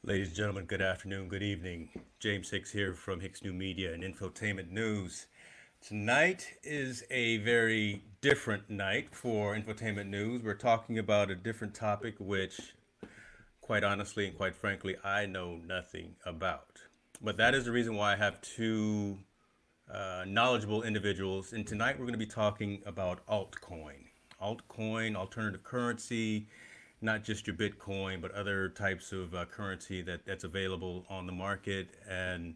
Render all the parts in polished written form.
Ladies and gentlemen, good afternoon, good evening. James Hicks here from Hicks New Media and Infotainment News. Tonight is a very different night for Infotainment News. We're talking about a different topic, which, quite honestly and quite frankly, I know nothing about. But that is the reason why I have two knowledgeable individuals. And tonight we're going to be talking about altcoin. Altcoin, alternative currency, not just your Bitcoin, but other types of currency that's available on the market. And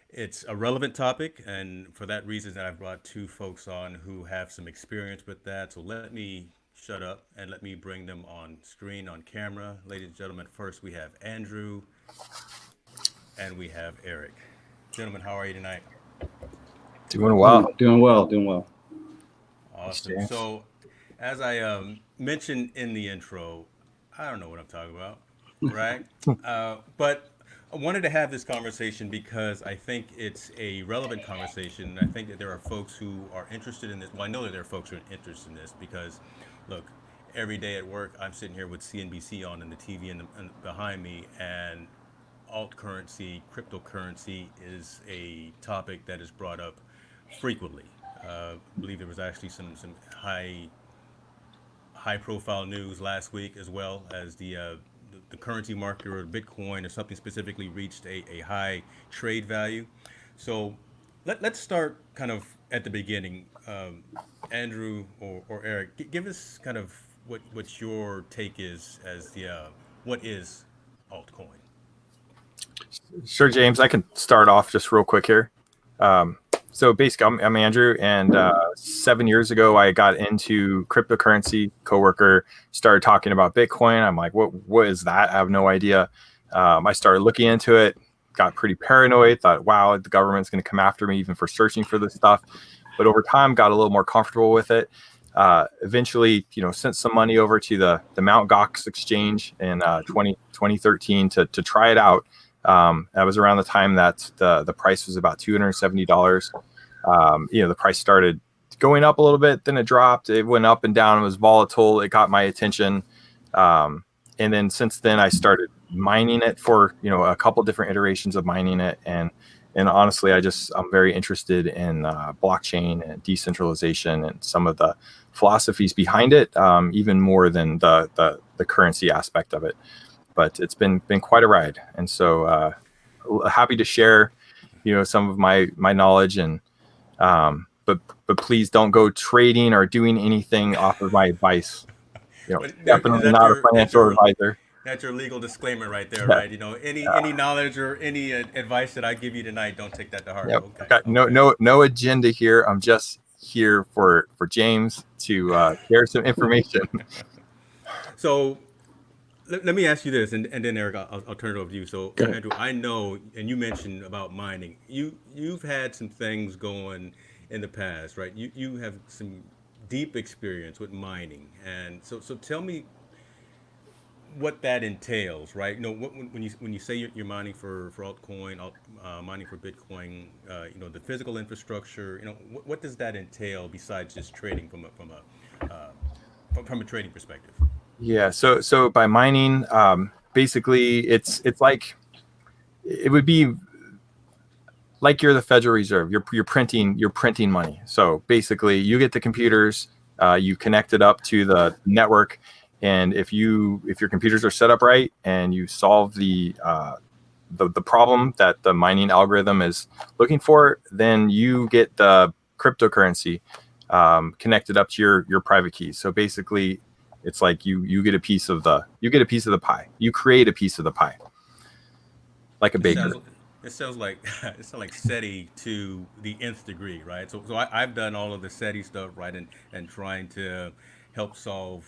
it's a relevant topic. And for that reason, I've brought two folks on who have some experience with that. So let me shut up and let me bring them on screen, on camera. Ladies and gentlemen, first we have Andrew and we have Eric. Gentlemen, how are you tonight? Doing well. Doing well, doing well. Awesome. So, as I mentioned in the intro, I don't know what I'm talking about, right? But I wanted to have this conversation because I think it's a relevant conversation. I think that there are folks who are interested in this. Well, I know that there are folks who are interested in this because, look, every day at work, I'm sitting here with CNBC on and the TV behind me, and alt currency, cryptocurrency is a topic that is brought up frequently. I believe there was actually some high profile news last week, as well as the currency market or Bitcoin or something specifically reached a high trade value. So let's start kind of at the beginning. Andrew or Eric, give us kind of what your take is as the what is altcoin. Sure, James. I can start off just real quick here. So basically, I'm Andrew, and 7 years ago, I got into cryptocurrency. Coworker started talking about Bitcoin. I'm like, what is that? I have no idea. I started looking into it, got pretty paranoid, thought, wow, the government's going to come after me even for searching for this stuff. But over time, got a little more comfortable with it. Eventually, sent some money over to the Mt. Gox exchange in 2013 to try it out. That was around the time that the price was about $270. The price started going up a little bit, then it dropped. It went up and down. It was volatile. It got my attention. And then since then, I started mining it for, a couple different iterations of mining it. And honestly, I'm very interested in blockchain and decentralization and some of the philosophies behind it, even more than the currency aspect of it. But it's been quite a ride, and so happy to share, some of my knowledge. And but please don't go trading or doing anything off of my advice. Definitely not a financial advisor. That's your legal disclaimer right there, right? Any knowledge or any advice that I give you tonight, don't take that to heart. Yep. Okay. Got no agenda here. I'm just here for James to share some information. So let me ask you this, and then Eric, I'll turn it over to you. So Andrew, I know, and you mentioned about mining. You've had some things going in the past, right? You have some deep experience with mining, and so tell me what that entails, right? When you say you're mining for altcoin, mining for Bitcoin, the physical infrastructure, what does that entail besides just trading from a trading perspective? Yeah. So by mining, basically it's like, it would be like you're the Federal Reserve. You're printing money. So basically, you get the computers, you connect it up to the network, and if your computers are set up right and you solve the problem that the mining algorithm is looking for, then you get the cryptocurrency connected up to your private keys. So basically, it's like you get a piece of the pie. You create a piece of the pie, like a baker. It sounds like SETI to the nth degree, right? So I've done all of the SETI stuff, right, and trying to help solve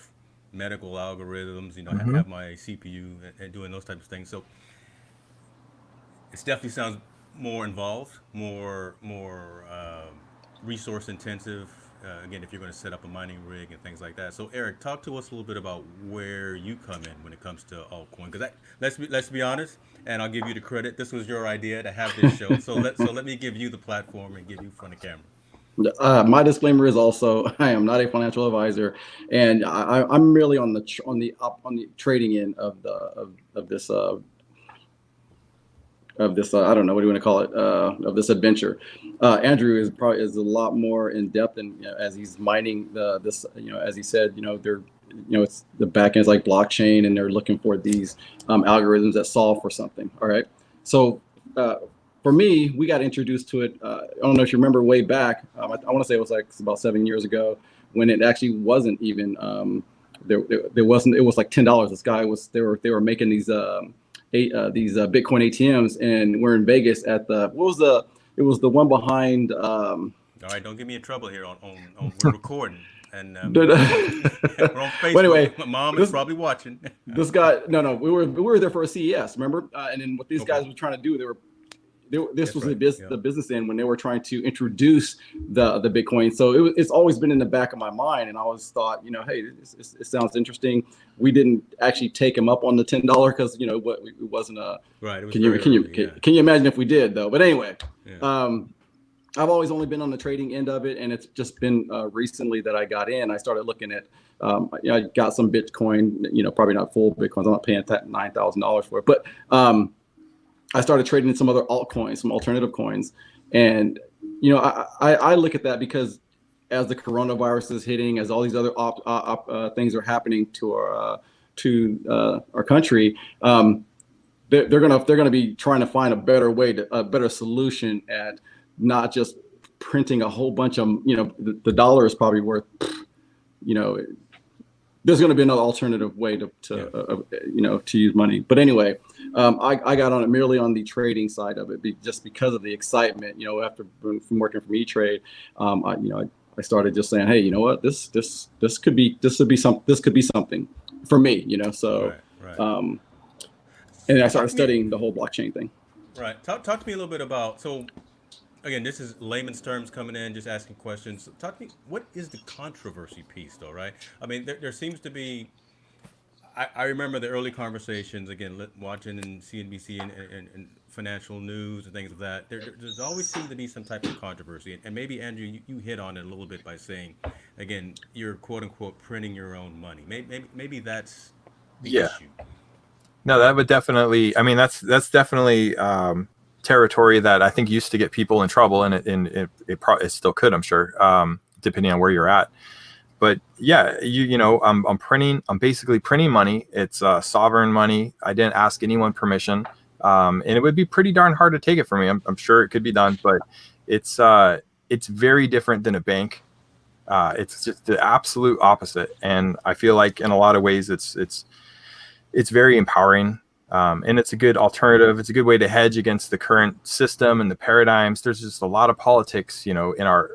medical algorithms. Mm-hmm. Have my CPU and doing those types of things. So it definitely sounds more involved, more resource intensive. Again, if you're going to set up a mining rig and things like that. So, Eric, talk to us a little bit about where you come in when it comes to altcoin. Because let's be honest, and I'll give you the credit. This was your idea to have this show. So let me give you the platform and give you front of camera. My disclaimer is also I am not a financial advisor, and I'm really on the trading end of this this. I don't know what do you want to call it, of this adventure. Andrew is a lot more in depth, and as he's mining this, as he said, they're, it's the back end is like blockchain, and they're looking for these algorithms that solve for something. All right, so. For me, we got introduced to it. I don't know if you remember way back. I want to say it was like about 7 years ago, when it actually wasn't even there wasn't. It was like $10. This guy was they were making these Bitcoin ATMs, and we're in Vegas at the what was the it was the one behind. All right, don't get me in trouble here. On we're recording, and Dude, we're on Facebook. well, anyway, My mom is probably watching. This guy, no, we were there for a CES, remember? And then what these Okay. guys were trying to do, this That's was right, the business end when they were trying to introduce the Bitcoin. So it's always been in the back of my mind, and I always thought, hey, it sounds interesting. We didn't actually take him up on the $10 because it wasn't a Right. It was can you early, can you imagine if we did though? But anyway, yeah. I've always only been on the trading end of it, and it's just been recently that I got in. I started looking at, I got some Bitcoin, probably not full Bitcoins. I'm not paying $9,000 for it, but I started trading in some other altcoins, some alternative coins, and I look at that because as the coronavirus is hitting, as all these other things are happening to our country, they're gonna be trying to find a better solution at not just printing a whole bunch of the dollar is probably worth there's going to be another alternative way to use money. But anyway, I got on it merely on the trading side of it, just because of the excitement. After from working from E-Trade, I started just saying, hey, you know what, this could be something for me. So Right. and I started studying the whole blockchain thing. Right. Talk to me a little bit about, so again, this is layman's terms coming in, just asking questions. Talk to me, what is the controversy piece though, right? I mean, there seems to be, I remember the early conversations, again, watching in CNBC and financial news and things of that. There's always seemed to be some type of controversy. And maybe, Andrew, you hit on it a little bit by saying, again, you're quote unquote printing your own money. Maybe that's the issue. No, that would definitely, I mean, that's definitely territory that I think used to get people in trouble, and it still could, I'm sure, depending on where you're at. But yeah, I'm basically printing money. It's sovereign money. I didn't ask anyone permission, and it would be pretty darn hard to take it from me. I'm sure it could be done, but it's very different than a bank. It's just the absolute opposite, and I feel like in a lot of ways it's very empowering. And it's a good alternative. It's a good way to hedge against the current system and the paradigms. There's just a lot of politics, in our,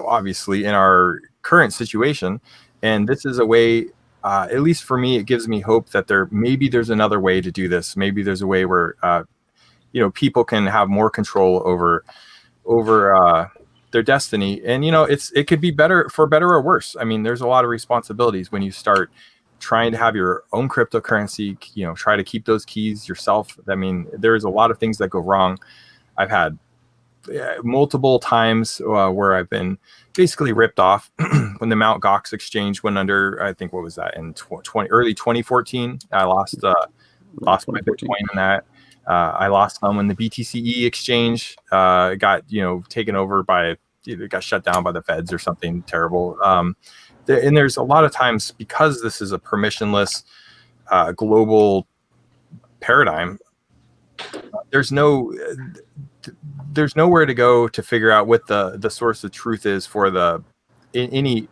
obviously in our current situation. And this is a way, at least for me, it gives me hope that there's another way to do this. Maybe there's a way where, people can have more control over their destiny. And, it could be better or worse. I mean, there's a lot of responsibilities when you start trying to have your own cryptocurrency, try to keep those keys yourself. I mean, there's a lot of things that go wrong. I've had multiple times where I've been basically ripped off. When the Mt. Gox exchange went under, I think, what was that, in early 2014, I lost my Bitcoin in that. I lost some when the BTCE exchange got, taken over by, it got shut down by the feds or something terrible. And there's a lot of times, because this is a permissionless global paradigm, there's nowhere to go to figure out what the source of truth is for any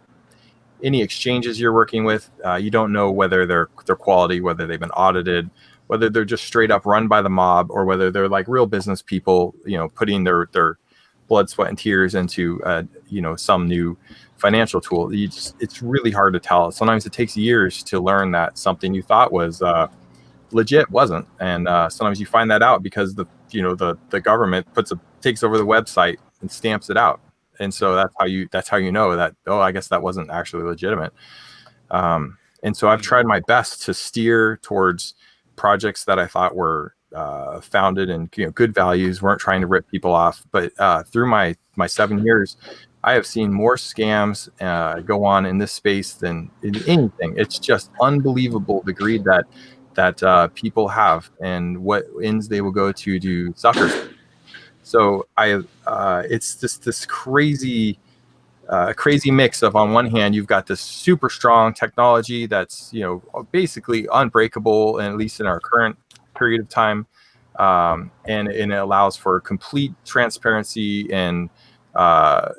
exchanges you're working with. You don't know whether they're quality, whether they've been audited, whether they're just straight up run by the mob, or whether they're like real business people, putting their blood, sweat, and tears into some new financial tool. It's really hard to tell. Sometimes it takes years to learn that something you thought was legit wasn't, and sometimes you find that out because the government takes over the website and stamps it out, and so that's how you know that, oh, I guess that wasn't actually legitimate. And so I've tried my best to steer towards projects that I thought were founded in good values, weren't trying to rip people off. But through my 7 years, I have seen more scams go on in this space than in anything. It's just unbelievable the greed that that people have and what ends they will go to do suckers. So it's just this crazy mix of, on one hand, you've got this super strong technology that's, basically unbreakable, and at least in our current period of time. And it allows for complete transparency, and,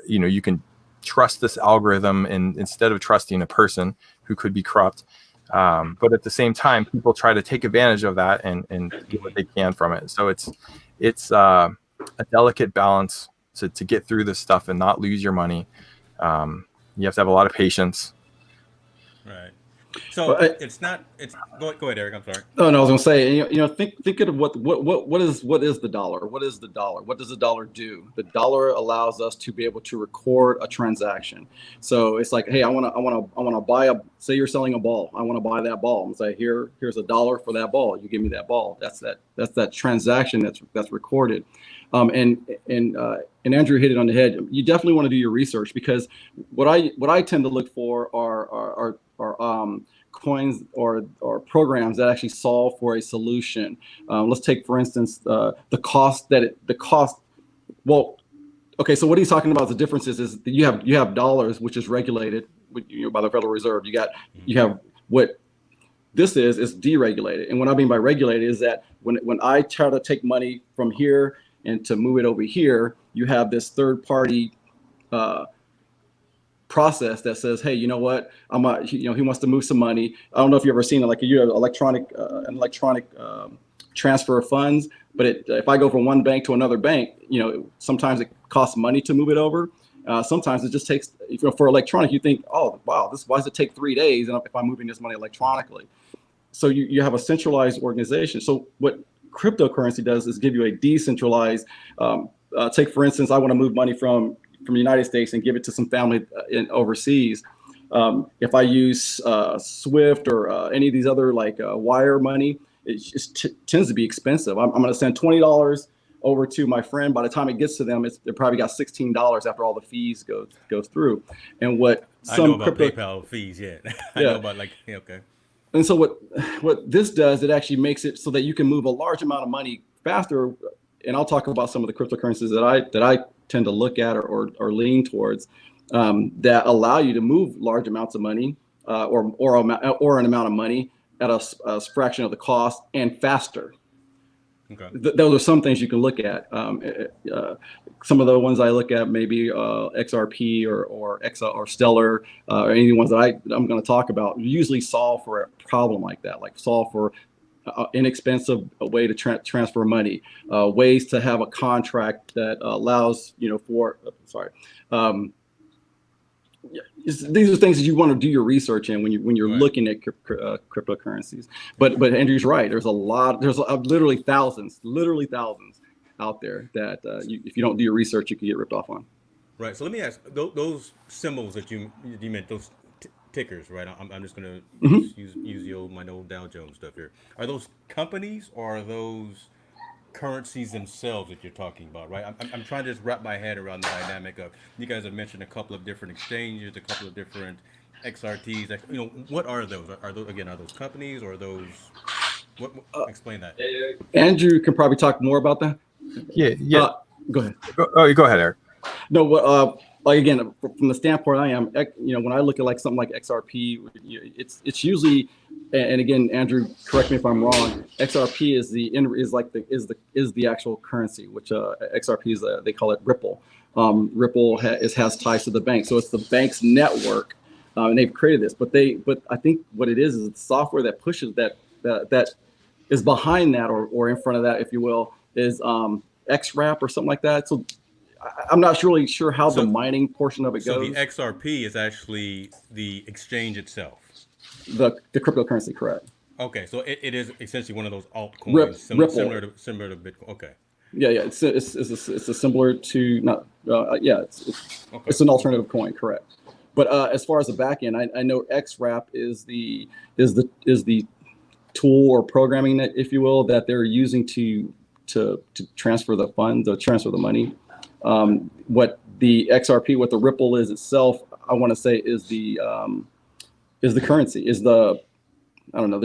you can trust this algorithm instead of trusting a person who could be corrupt. But at the same time, people try to take advantage of that and get what they can from it. So it's a delicate balance to get through this stuff and not lose your money. You have to have a lot of patience. Right. So Well, go ahead, Eric. I'm sorry. Oh no, I was gonna say, think of what is the dollar? What is the dollar? What does the dollar do? The dollar allows us to be able to record a transaction. So it's like, hey, I wanna buy say you're selling a ball. I want to buy that ball. And say, here's $1 for that ball. You give me that ball. That's that transaction that's recorded. And Andrew hit it on the head. You definitely want to do your research, because what I tend to look for are coins or programs that actually solve for a solution. Let's take, for instance, the cost. Well, okay. So what he's talking about, the differences is that you have dollars, which is regulated by the Federal Reserve. You have what this is deregulated. And what I mean by regulated is that when I try to take money from here and to move it over here, you have this third party process that says, hey, you know what? He wants to move some money. I don't know if you've ever seen it, like you have an electronic transfer of funds, but if I go from one bank to another bank, sometimes it costs money to move it over. Sometimes it just takes, for electronic, you think, oh, wow, why does it take 3 days if I'm moving this money electronically? So you have a centralized organization. So what cryptocurrency does is give you a decentralized, take, for instance, I want to move money from the United States and give it to some family overseas. If I use Swift or any of these other wire money, it just tends to be expensive. I'm going to send $20 over to my friend. By the time it gets to them, they probably got $16 after all the fees go through. And what I know about PayPal fees yet. I know about okay. And so what this does, it actually makes it so that you can move a large amount of money faster. And I'll talk about some of the cryptocurrencies that I tend to look at or lean towards that allow you to move large amounts of money or an amount of money at a fraction of the cost and faster. Okay. Those are some things you can look at. Some of the ones I look at, maybe XRP or Exa or Stellar, or any of the ones that I'm going to talk about, usually solve for a problem like that, like solve for inexpensive way to transfer money, ways to have a contract that allows, these are things that you want to do your research in when you're right. Looking at cryptocurrencies. But Andrew's right. There's literally thousands out there that if you don't do your research, you can get ripped off on. Right. So let me ask, those symbols that you meant, those tickers, right? I'm just going to use my old Dow Jones stuff here. Are those companies or are those currencies themselves that you're talking about, right? I'm trying to just wrap my head around the dynamic of, you guys have mentioned a couple of different exchanges, a couple of different XRTs. What are those? Are those companies or are those? Explain that. Andrew can probably talk more about that. Yeah. Go ahead. Go ahead, Eric. No, again, from the standpoint I am, when I look at something like XRP, it's usually, and again, Andrew, correct me if I'm wrong, XRP is the actual currency, which XRP is they call it Ripple. Ripple has ties to the bank, so it's the bank's network, and they've created this. But I think what it is the software that pushes that is behind that or in front of that, if you will, is XWrap or something like that. So I'm not really sure how the mining portion of it goes. So the XRP is actually the exchange itself. The cryptocurrency, correct? Okay, so it is essentially one of those altcoins, similar to Bitcoin. Okay. Yeah. It's a similar to not. It's an alternative coin, correct? But as far as the back end, I know XWrap is the tool or programming that, if you will, that they're using to transfer the funds or transfer the money. What the XRP, what the Ripple is itself, I want to say is the currency, is the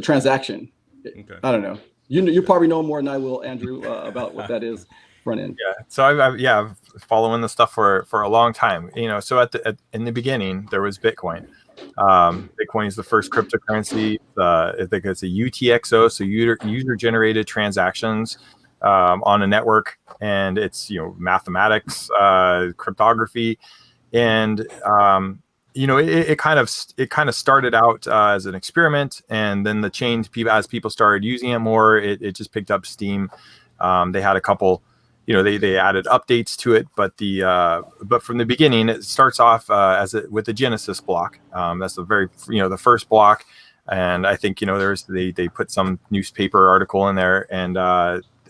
transaction. Okay. I don't know. You probably know more than I will, Andrew, about what that is front end. Yeah. So I've following the stuff for a long time. So in the beginning there was Bitcoin. Bitcoin is the first cryptocurrency. I think it's a UTXO, so user generated transactions on a network, and it's mathematics, cryptography, and it kind of started out as an experiment, and then as people started using it more, it just picked up steam. They had a couple, they added updates to it, but from the beginning it starts off with the Genesis block. That's the first block, and I think they put some newspaper article in there, and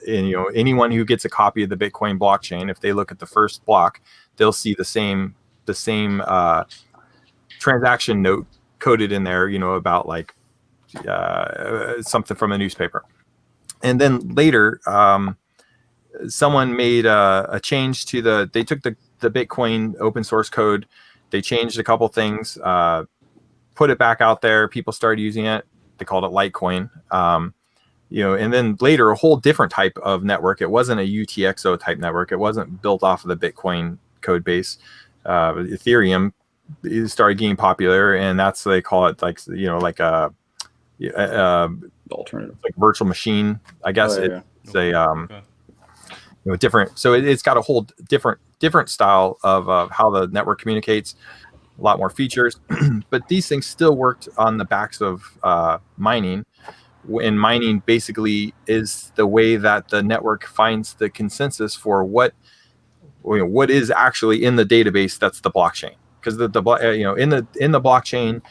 anyone who gets a copy of the Bitcoin blockchain, if they look at the first block, they'll see the same transaction note coded in there, about like something from a newspaper. And then later, someone made a change to they took the Bitcoin open source code, they changed a couple things, put it back out there. People started using it. They called it Litecoin. And then later a whole different type of network. It wasn't a UTXO type network. It wasn't built off of the Bitcoin code base. Ethereum started getting popular, and that's they call it like a Alternative, like virtual machine, I guess. It's a different. So it's got a whole different style of how the network communicates. A lot more features, but these things still worked on the backs of mining. And mining basically is the way that the network finds the consensus for what is actually in the database. That's the blockchain, because in the blockchain,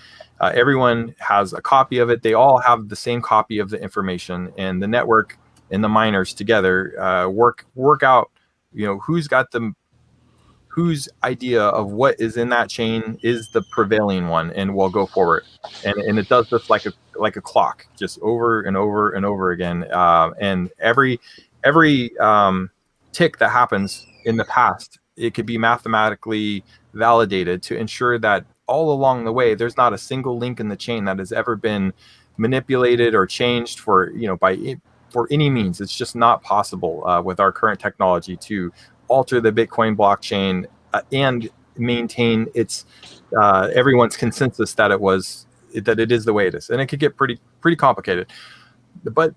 everyone has a copy of it. They all have the same copy of the information, and the network and the miners together work out whose idea of what is in that chain is the prevailing one, and will go forward. And it does this like a clock, just over and over and over again. And every tick that happens in the past, it could be mathematically validated to ensure that all along the way, there's not a single link in the chain that has ever been manipulated or changed for any means. It's just not possible with our current technology to alter the Bitcoin blockchain and maintain its everyone's consensus that it is the way it is. And it could get pretty complicated. But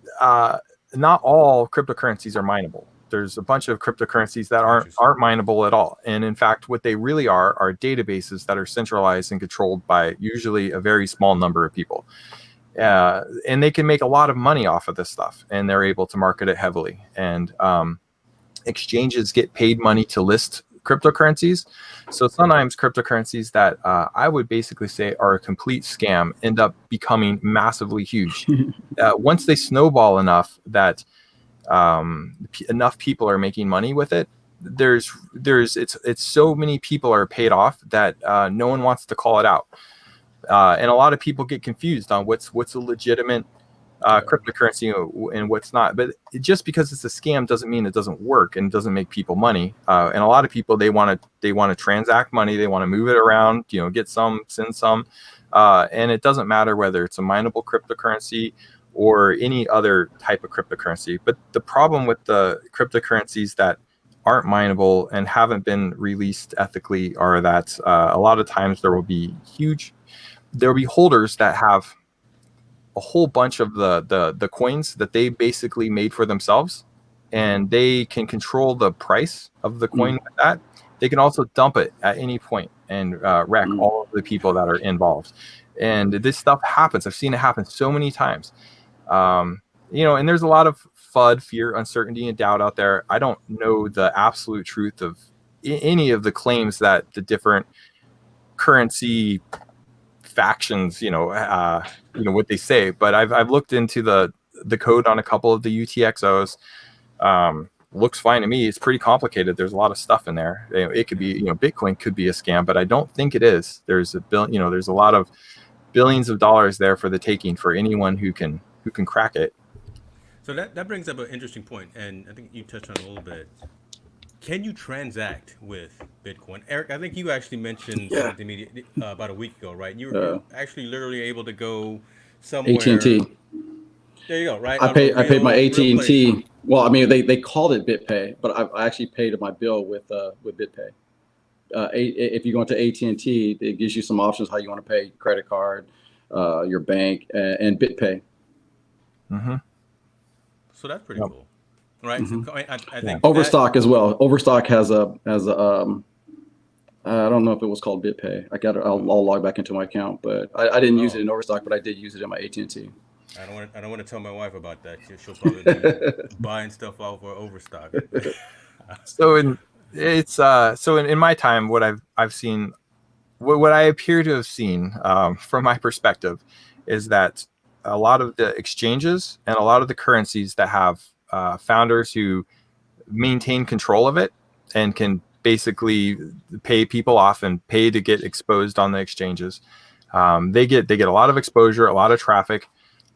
not all cryptocurrencies are mineable. There's a bunch of cryptocurrencies that aren't mineable at all. And in fact, what they really are databases that are centralized and controlled by usually a very small number of people. And they can make a lot of money off of this stuff, and they're able to market it heavily. And exchanges get paid money to list cryptocurrencies. So sometimes cryptocurrencies that I would basically say are a complete scam end up becoming massively huge. Once they snowball enough that enough people are making money with it, it's so many people are paid off that no one wants to call it out. And a lot of people get confused on what's a legitimate cryptocurrency and what's not. But just because it's a scam doesn't mean it doesn't work and doesn't make people money. And a lot of people, they want to transact money, they want to move it around, get some, send some, and it doesn't matter whether it's a mineable cryptocurrency or any other type of cryptocurrency. But the problem with the cryptocurrencies that aren't mineable and haven't been released ethically are that a lot of times there will be holders that have a whole bunch of the coins that they basically made for themselves, and they can control the price of the coin with that. They can also dump it at any point and wreck all of the people that are involved. And this stuff happens. I've seen it happen so many times. And there's a lot of FUD, fear, uncertainty, and doubt out there. I don't know the absolute truth of any of the claims that the different currency factions, what they say, but I've looked into the code on a couple of the UTXOs. Looks fine to me. It's pretty complicated. There's a lot of stuff in there. It could be, Bitcoin could be a scam, but I don't think it is. There's there's a lot of billions of dollars there for the taking for anyone who can crack it. So that brings up an interesting point, and I think you touched on it a little bit. Can you transact with Bitcoin? Eric, I think you actually mentioned something to me about a week ago, right? You were actually literally able to go somewhere. AT&T. There you go. Right. I paid my Real place. AT&T. Well, I mean, they called it BitPay, but I actually paid my bill with BitPay. If you go into AT&T, it gives you some options how you want to pay: credit card, your bank, and BitPay. Mm-hmm. So that's pretty cool, right? Mm-hmm. So I think Overstock as well. Overstock has a I don't know if it was called BitPay. I'll log back into my account, but I didn't use it in Overstock, but I did use it in my AT&T. I don't want to tell my wife about that. She'll probably be buying stuff off or overstock. So in my time, what I've seen, what I appear to have seen, from my perspective, is that a lot of the exchanges and a lot of the currencies that have founders who maintain control of it and can basically pay people off and pay to get exposed on the exchanges, they get a lot of exposure, a lot of traffic.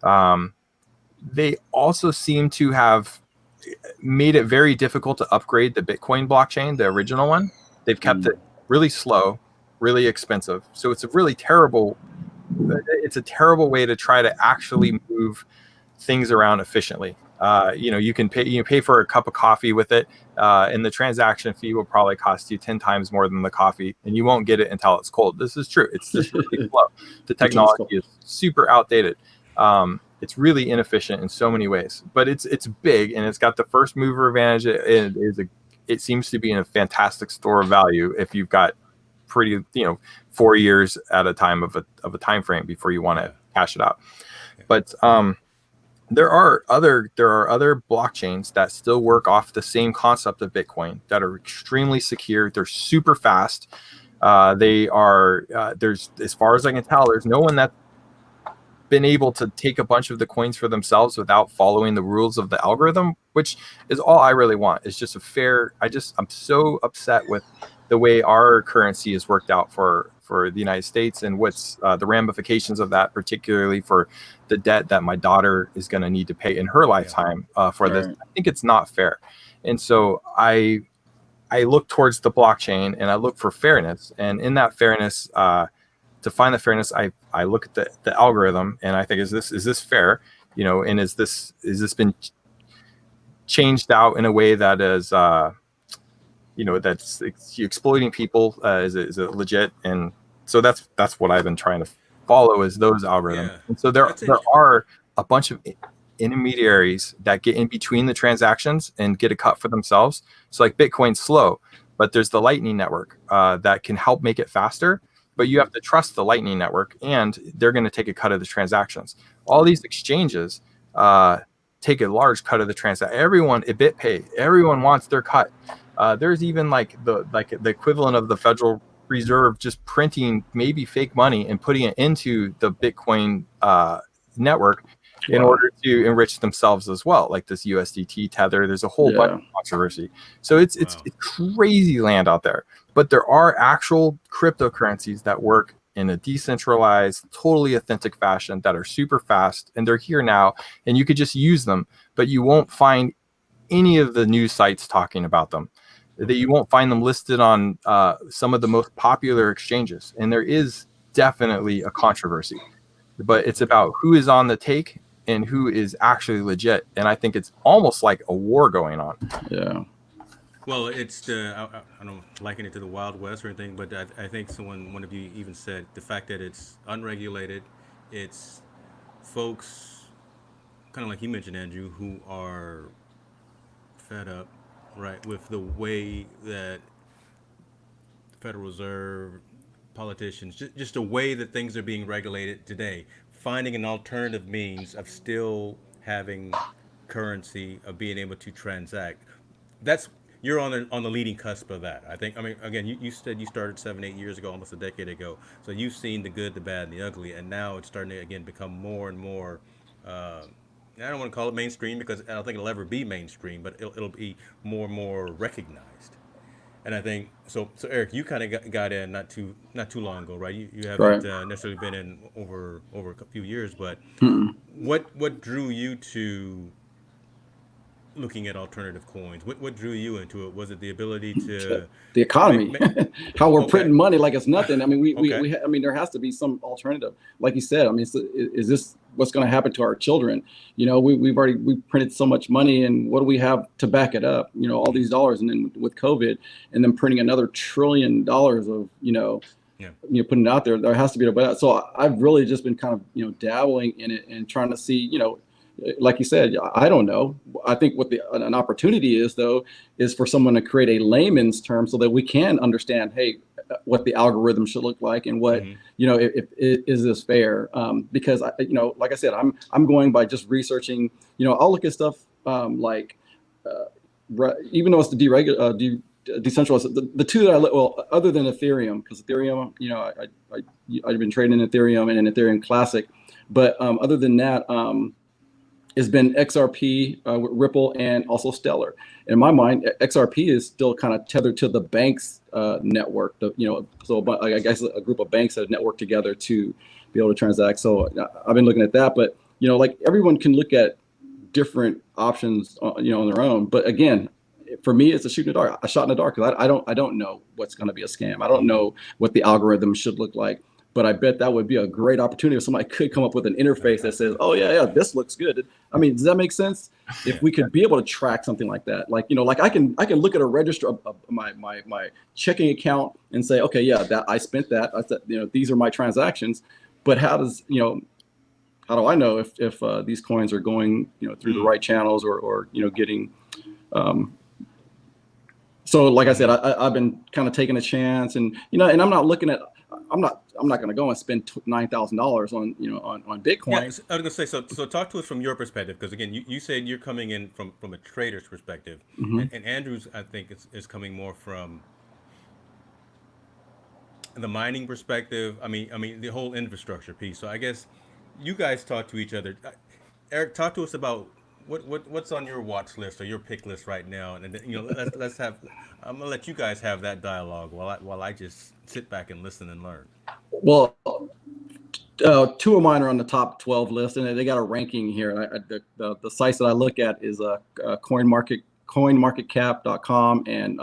They also seem to have made it very difficult to upgrade the Bitcoin blockchain, the original one. They've kept it really slow, really expensive. So it's a terrible way to try to actually move things around efficiently. You can pay for a cup of coffee with it, and the transaction fee will probably cost you 10 times more than the coffee, and you won't get it until it's cold. This is true. It's just really slow. The technology is super outdated. It's really inefficient in so many ways, but it's big, and it's got the first mover advantage. It seems to be in a fantastic store of value if you've got 4 years at a time of a time frame before you want to cash it out. But there are other blockchains that still work off the same concept of Bitcoin that are extremely secure. They're super fast. There's, as far as I can tell, there's no one that's been able to take a bunch of the coins for themselves without following the rules of the algorithm, which is all I really want. Is just a fair. I'm so upset with the way our currency is worked out for the United States, and what's the ramifications of that, particularly for the debt that my daughter is going to need to pay in her lifetime for this. I think it's not fair. And so I look towards the blockchain and I look for fairness. And in that fairness, to find the fairness, I look at the algorithm and I think, is this fair? And is this been changed out in a way that is that's exploiting people? Is it legit? And so that's what I've been trying to follow, is those algorithms. And so there are a bunch of intermediaries that get in between the transactions and get a cut for themselves. So like Bitcoin's slow, but there's the Lightning Network that can help make it faster. But you have to trust the Lightning Network, and they're going to take a cut of the transactions. All these exchanges take a large cut of the transaction. Everyone at BitPay, everyone wants their cut. There's even like the equivalent of the Federal Reserve just printing maybe fake money and putting it into the Bitcoin network in order to enrich themselves as well, like this USDT tether. There's a whole bunch of controversy. So it's crazy land out there. But there are actual cryptocurrencies that work in a decentralized, totally authentic fashion that are super fast, and they're here now, and you could just use them, but you won't find any of the news sites talking about them. That you won't find them listed on some of the most popular exchanges. And there is definitely a controversy, but it's about who is on the take and who is actually legit. And I think it's almost like a war going on. Yeah. Well, it's I don't liken it to the Wild West or anything, but I think one of you even said the fact that it's unregulated, it's folks, kind of like you mentioned, Andrew, who are fed up, right, with the way that the Federal Reserve, politicians, just the way that things are being regulated today, finding an alternative means of still having currency, of being able to transact. You're on the leading cusp of that. I think. I mean, again, you said you started 7-8 years ago, almost a decade ago. So you've seen the good, the bad, and the ugly, and now it's starting to again become more and more. I don't want to call it mainstream because I don't think it'll ever be mainstream, but it'll be more and more recognized. And I think so. So Eric, you kind of got in not too long ago, right? You haven't necessarily been in over a few years, but what drew you to looking at alternative coins? What drew you into it? Was it the ability to the economy, how we're printing money like it's nothing? I mean, I mean, there has to be some alternative. Like you said, I mean, is this what's going to happen to our children. We printed so much money, and what do we have to back it up? All these dollars, and then with COVID, and then printing another $1 trillion of putting it out there has to be a better. So I've really just been kind of dabbling in it and trying to see, like you said, I don't know. I think what an opportunity is, though, is for someone to create a layman's term so that we can understand, hey, what the algorithm should look like, and what, if is this fair? Because like I said, I'm going by just researching. I'll look at stuff like even though it's the decentralized, the two that other than Ethereum, because Ethereum, I've been trading in Ethereum and in Ethereum Classic, but other than that, it's been XRP, Ripple, and also Stellar. In my mind, XRP is still kind of tethered to the bank's network. So I guess a group of banks that have networked together to be able to transact. So I've been looking at that, but like everyone can look at different options, on their own. But again, for me, it's a shot in the dark, because I don't know what's going to be a scam. I don't know what the algorithm should look like. But I bet that would be a great opportunity if somebody could come up with an interface that says, "Oh yeah, this looks good." I mean, does that make sense? If we could be able to track something like that, like I can look at a register of my checking account and say, "Okay, yeah, that I spent that. I said, these are my transactions." But how do I know if these coins are going through the right channels or getting so like I said, I've been kind of taking a chance, and and I'm not looking at. I'm not going to go and spend $9,000 on Bitcoin. Yeah, I was going to say, so talk to us from your perspective, because again, you said you're coming in from a trader's perspective, and Andrew's, I think, is coming more from the mining perspective. I mean the whole infrastructure piece. So I guess you guys talk to each other. Eric, talk to us about what's on your watch list or your pick list right now, and let's have. I'm gonna let you guys have that dialogue while I just sit back and listen and learn. Well, two of mine are on the top 12 list, and they got a ranking here. The sites that I look at is coinmarketcap.com and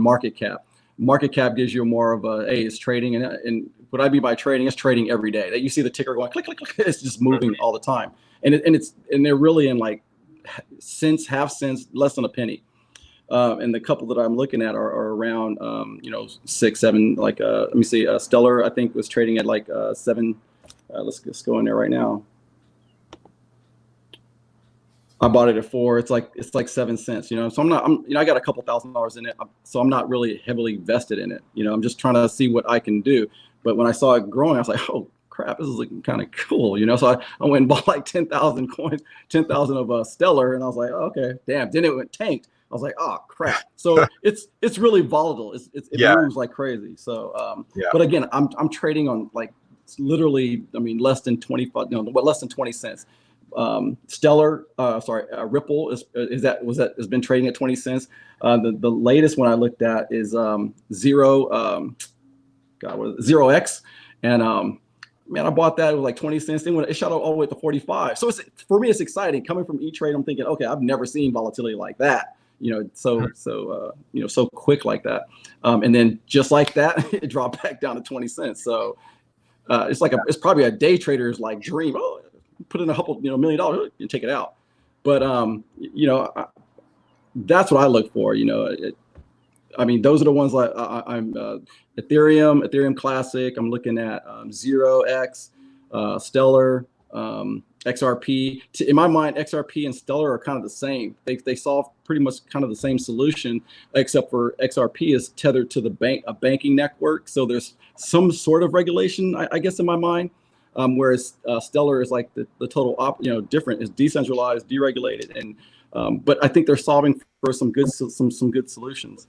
market cap. Market cap gives you more of a, hey, it's trading, and what I mean by trading is trading every day. That you see the ticker going click click click, it's just moving all the time, and they're really in like cents, half cents, less than a penny. And the couple that I'm looking at are around, 6, 7. Like, let me see, Stellar, I think, was trading at like 7. Let's just go in there right now. I bought it at 4. It's like 7 cents. So I got a couple $1,000s in it, so I'm not really heavily vested in it. I'm just trying to see what I can do. But when I saw it growing, I was like, oh crap, this is looking kind of cool. So I went and bought like 10,000 coins, 10,000 of Stellar, and I was like, oh, okay, damn. Then it went tanked. I was like, oh crap. So it's really volatile. It moves like crazy. So but again, I'm trading on like literally, less than 20 cents. Stellar, Ripple has been trading at 20 cents. The latest one I looked at is Zero X, and man, I bought that. It was like 20 cents. Then when it shot all the way to 45. So for me, it's exciting. Coming from E-Trade, I'm thinking, okay, I've never seen volatility like that. So quick like that. And then just like that, it dropped back down to 20 cents. So it's probably a day trader's like dream. Oh, put in a couple, $1 million and take it out. But that's what I look for. Those are the ones like I'm Ethereum Classic. I'm looking at 0x, Stellar, XRP. In my mind, XRP and Stellar are kind of the same. They solve pretty much kind of the same solution, except for XRP is tethered to a banking network. So there's some sort of regulation, I guess, in my mind. Whereas Stellar is like the total different. It's decentralized, deregulated, and but I think they're solving for some good solutions.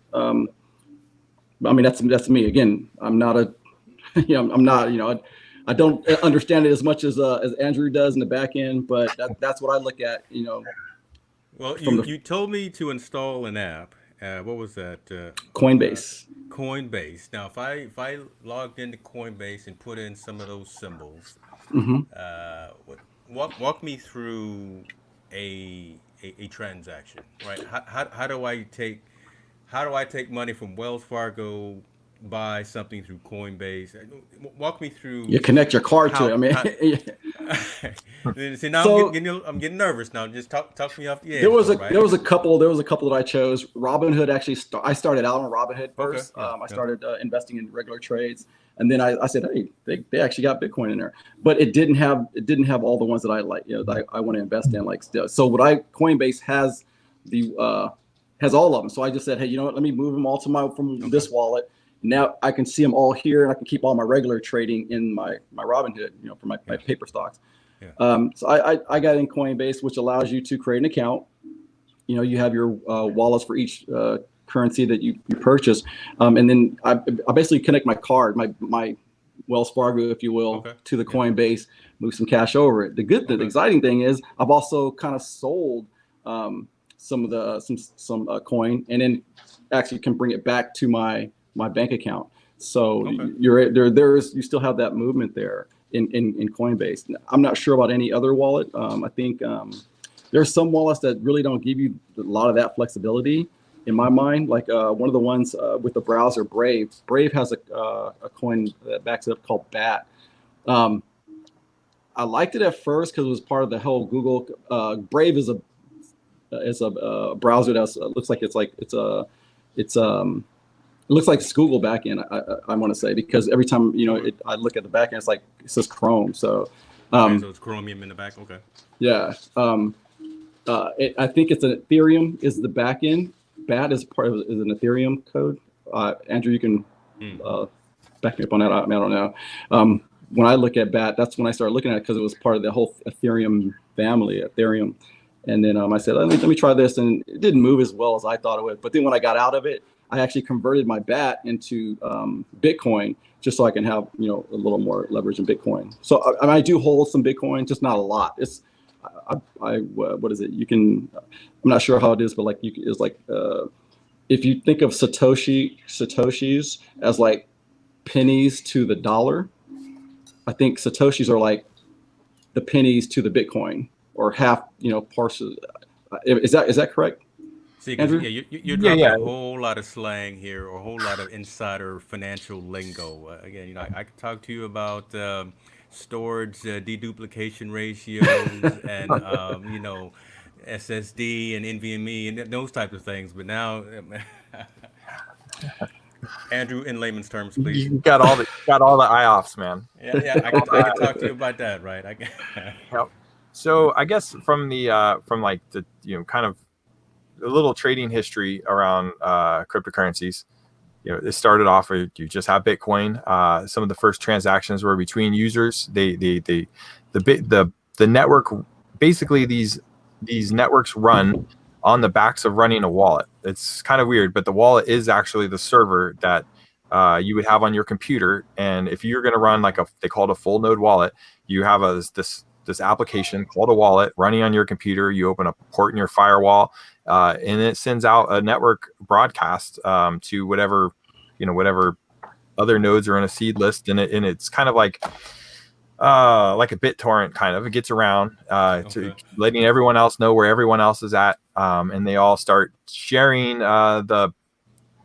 That's me. Again, I'm not a, I'm not, I don't understand it as much as Andrew does in the back end, but that's what I look at. Well, you told me to install an app. What was that? Coinbase. Coinbase. Now, if I logged into Coinbase and put in some of those symbols, walk me through a transaction, right? How do I take money from Wells Fargo, buy something through Coinbase? Walk me through. You connect your card to it. See, now So I'm getting nervous now. Just talk me off the there edge, was though, a right? there was a couple that I chose. Robinhood actually. I started out on Robinhood Okay. first. Yeah. I Yeah. started investing in regular trades, and then I said, hey, they actually got Bitcoin in there, but it didn't have all the ones that I like. That I want to invest in. Like still. So Coinbase the has all of them. So I just said, hey, you know what? Let me move them all to from this wallet. Now I can see them all here, and I can keep all my regular trading in my Robinhood. For my paper stocks. Yeah. So I got in Coinbase, which allows you to create an account. You have your wallets for each currency that you purchase, and then I basically connect my card, my Wells Fargo, if you will, to the Coinbase, move some cash over it. The exciting thing is I've also kind of sold some of the some coin, and then actually can bring it back to my bank account. So you still have that movement there in Coinbase. I'm not sure about any other wallet. I think there's some wallets that really don't give you a lot of that flexibility in my mind. Like one of the ones with the browser, Brave. Brave has a coin that backs it up called BAT. I liked it at first because it was part of the whole Google. Brave is a browser that looks like it looks like Google backend. I want to say, because every time I look at the backend, it's like it says Chrome. So so it's Chromium in the back. Okay. Yeah. I think it's an Ethereum is the backend. BAT is an Ethereum code. Andrew, you can back me up on that. I don't know. When I look at BAT, that's when I started looking at it, because it was part of the whole Ethereum family, Ethereum. And then I said, let me try this, and it didn't move as well as I thought it would. But then when I got out of it, I actually converted my BAT into Bitcoin, just so I can have a little more leverage in Bitcoin. So I do hold some Bitcoin, just not a lot. It's what is it? You can, I'm not sure how it is, but like it's like if you think of Satoshis as like pennies to the dollar, I think Satoshis are like the pennies to the Bitcoin, or half parcels. Is that correct? See, Andrew? you're dropping a whole lot of slang here, or a whole lot of insider financial lingo. Again, I could talk to you about storage deduplication ratios and SSD and NVMe and those types of things. But now, Andrew, in layman's terms, please. You got all the IOPS, man. Yeah, I can talk to you about that, right? Yep. So I guess from like the kind of a little trading history around cryptocurrencies. It started off where you just have Bitcoin. Some of the first transactions were between users. The network, basically these networks run on the backs of running a wallet. It's kind of weird, but the wallet is actually the server that you would have on your computer. And if you're going to run they call it a full node wallet, you have this application called a wallet running on your computer. You open a port in your firewall, and it sends out a network broadcast to whatever other nodes are in a seed list, and it's kind of like a BitTorrent kind of. It gets around to letting everyone else know where everyone else is at, and they all start sharing the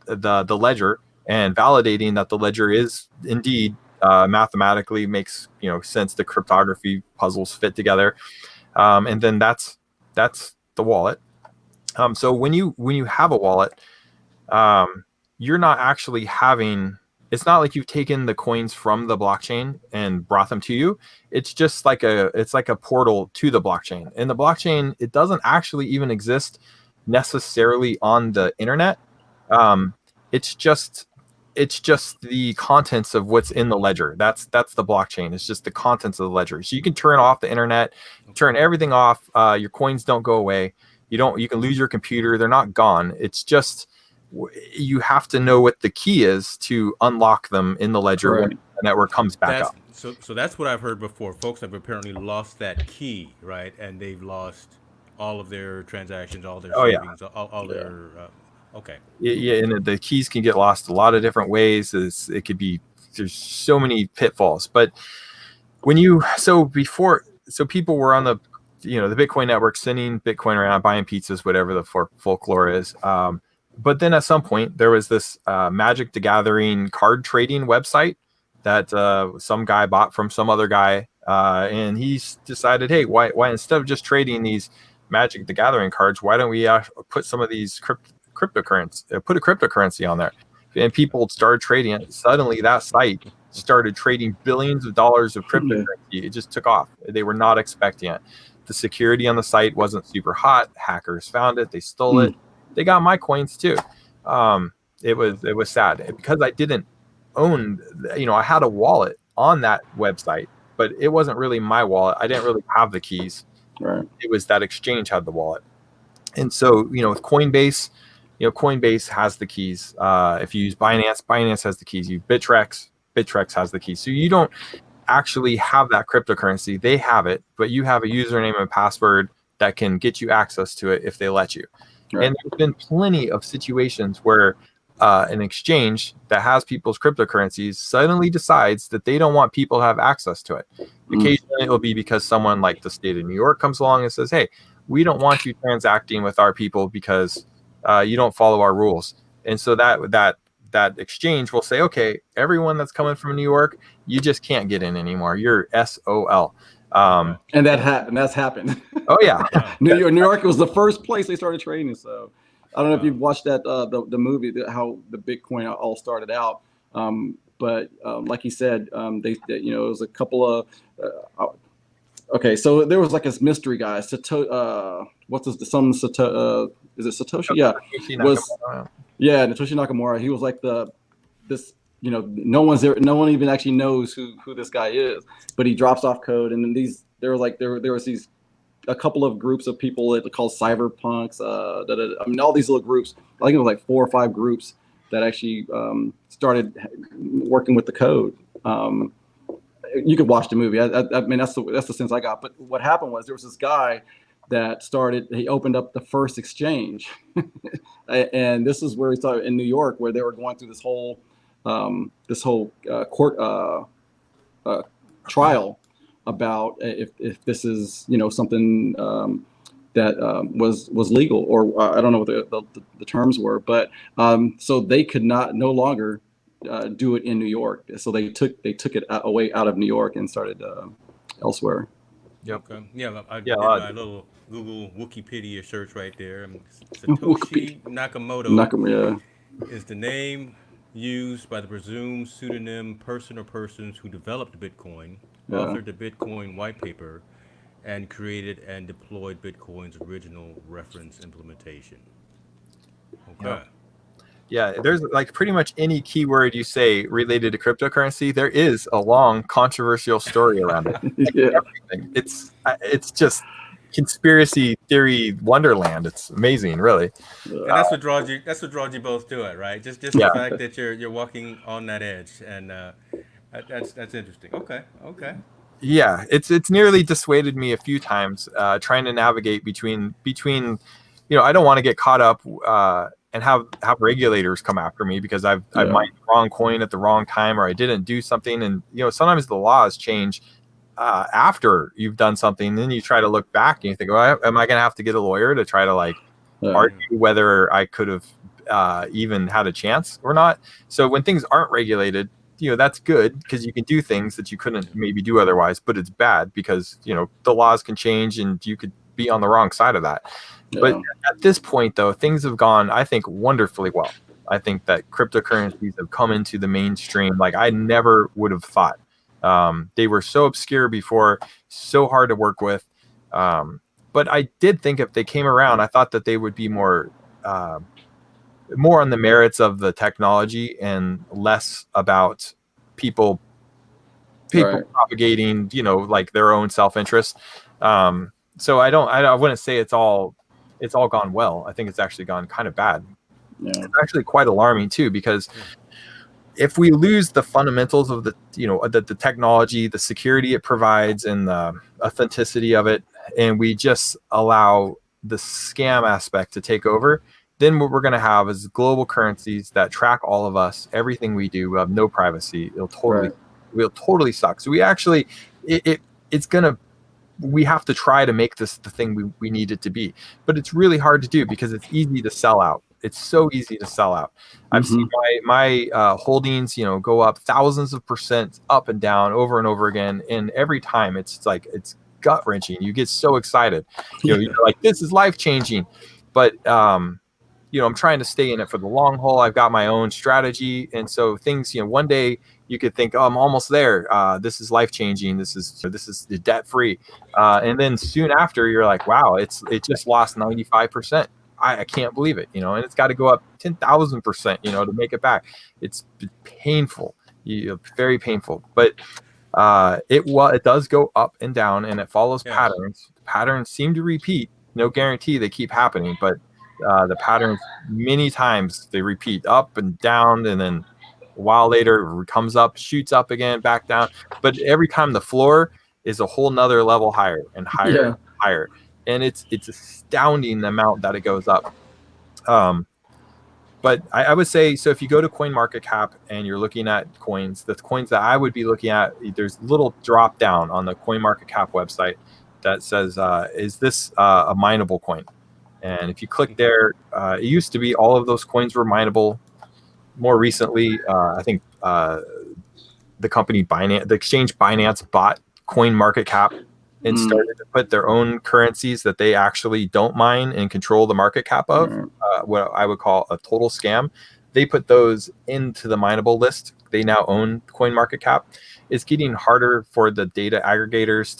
ledger and validating that the ledger is indeed mathematically makes sense. The cryptography puzzles fit together, and then that's the wallet. So when you have a wallet, you're not actually having. It's not like you've taken the coins from the blockchain and brought them to you. It's just like a portal to the blockchain. And the blockchain, it doesn't actually even exist necessarily on the internet. It's just the contents of what's in the ledger. That's the blockchain. It's just the contents of the ledger. So you can turn off the internet, turn everything off. Your coins don't go away. You can lose your computer. They're not gone. It's just you have to know what the key is to unlock them in the ledger when the network comes back up. So that's what I've heard before. Folks have apparently lost that key, right? And they've lost all of their transactions, all their savings, all their. Okay. Yeah, and the keys can get lost a lot of different ways. It could be, there's so many pitfalls. But people were on the Bitcoin network sending Bitcoin around, buying pizzas, whatever the folklore is. But then at some point there was this Magic the Gathering card trading website that some guy bought from some other guy, and decided, hey, why instead of just trading these Magic the Gathering cards, why don't we put some of these cryptocurrency, put a cryptocurrency on there? And people started trading it. Suddenly, that site started trading billions of dollars of cryptocurrency. It just took off. They were not expecting it. The security on the site wasn't super hot. Hackers found it. They stole it. They got my coins too. It was sad because I didn't own. I had a wallet on that website, but it wasn't really my wallet. I didn't really have the keys. Right. It was that exchange had the wallet. And so, with Coinbase, Coinbase has the keys. If you use Binance, Binance has the keys. You Bittrex has the keys. So you don't actually have that cryptocurrency. They have it, but you have a username and password that can get you access to it if they let you. Right. And there's been plenty of situations where an exchange that has people's cryptocurrencies suddenly decides that they don't want people to have access to it. Occasionally it'll be because someone like the state of New York comes along and says, hey, we don't want you transacting with our people because you don't follow our rules. And so that exchange will say, okay, everyone that's coming from New York, you just can't get in anymore. You're SOL. And that's happened. Oh yeah. New York was the first place they started trading. So I don't know if you've watched that the movie, how the Bitcoin all started out. But like he said, it was a couple of okay. So there was like this mystery guy, is it Satoshi? Yeah, Satoshi Nakamura. He was like no one even actually knows who this guy is, but he drops off code, and then there was a couple of groups of people that are called cyberpunks. All these little groups. I think it was like 4 or 5 groups that actually started working with the code. You could watch the movie. I mean, that's the sense I got. But what happened was there was this guy that he opened up the first exchange, and this is where he started in New York, where they were going through this whole court trial about if this is something that was legal, or I don't know what the terms were, but so they could no longer do it in New York. So they took it away out of New York and started elsewhere. Yep. Okay. Yeah, I did my little Google Wikipedia search right there. Satoshi Nakamoto is the name used by the presumed pseudonym person or persons who developed Bitcoin, authored the Bitcoin white paper, and created and deployed Bitcoin's original reference implementation. Okay. Yeah, there's like pretty much any keyword you say related to cryptocurrency, there is a long controversial story around it. Everything. It's just conspiracy theory wonderland. It's amazing, really. And that's what draws you. That's what draws you both to it, right? Just the fact that you're walking on that edge, and that's interesting. Okay. Yeah, it's nearly dissuaded me a few times trying to navigate between. I don't want to get caught up and have regulators come after me because I've mined the wrong coin at the wrong time, or I didn't do something. And sometimes the laws change after you've done something. Then you try to look back and you think, am I going to have to get a lawyer to try to argue whether I could have even had a chance or not? So when things aren't regulated, that's good because you can do things that you couldn't maybe do otherwise, but it's bad because the laws can change and you could be on the wrong side of that. But at this point, though, things have gone, I think, wonderfully well. I think that cryptocurrencies have come into the mainstream like I never would have thought. They were so obscure before, so hard to work with. But I did think if they came around, I thought that they would be more on the merits of the technology and less about people propagating, like their own self-interest. So I wouldn't say it's all gone well. I think it's actually gone kind of bad. Yeah. It's actually quite alarming too, because if we lose the fundamentals of the technology, the security it provides, and the authenticity of it, and we just allow the scam aspect to take over, then what we're going to have is global currencies that track all of us, everything we do. We have no privacy. It'll totally suck. So we actually, we have to try to make this the thing we need it to be, but it's really hard to do because it's easy to sell out. It's so easy to sell out. I've seen my holdings, go up thousands of percent up and down over and over again. And every time it's gut wrenching. You get so excited, you're like, this is life changing. But, I'm trying to stay in it for the long haul. I've got my own strategy. And so things, one day you could think, oh, I'm almost there. This is life changing. This is the debt free. And then soon after you're like, wow, it just lost 95%. I can't believe it, and it's got to go up 10,000%, to make it back. It's painful, very painful, but it does go up and down, and it follows patterns. Patterns seem to repeat. No guarantee they keep happening, but the patterns many times they repeat up and down, and then a while later it comes up, shoots up again, back down. But every time the floor is a whole nother level higher and higher and higher, and it's astounding the amount that it goes up. But I would say, so if you go to CoinMarketCap and you're looking at coins, the coins that I would be looking at, there's a little drop down on the CoinMarketCap website that says, is this a mineable coin? And if you click there, it used to be all of those coins were mineable. More recently, I think the company Binance, the exchange Binance, bought CoinMarketCap and started to put their own currencies that they actually don't mine and control the market cap of, what I would call a total scam. They put those into the mineable list. They now own CoinMarketCap. It's getting harder for the data aggregators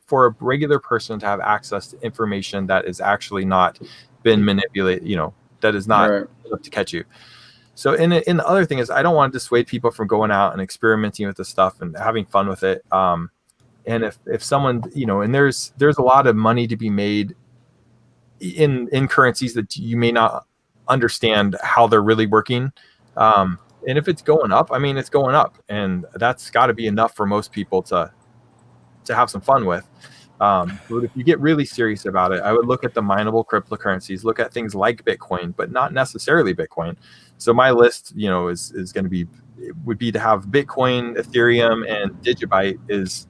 for a regular person to have access to information that is actually not been manipulated, that is not up to catch you. So, and the other thing is, I don't want to dissuade people from going out and experimenting with the stuff and having fun with it. And if someone, and there's a lot of money to be made in currencies that you may not understand how they're really working. And if it's going up, it's going up, and that's got to be enough for most people to have some fun with. But if you get really serious about it, I would look at the mineable cryptocurrencies, look at things like Bitcoin, but not necessarily Bitcoin. So my list, is going to would be to have Bitcoin, Ethereum, and Digibyte is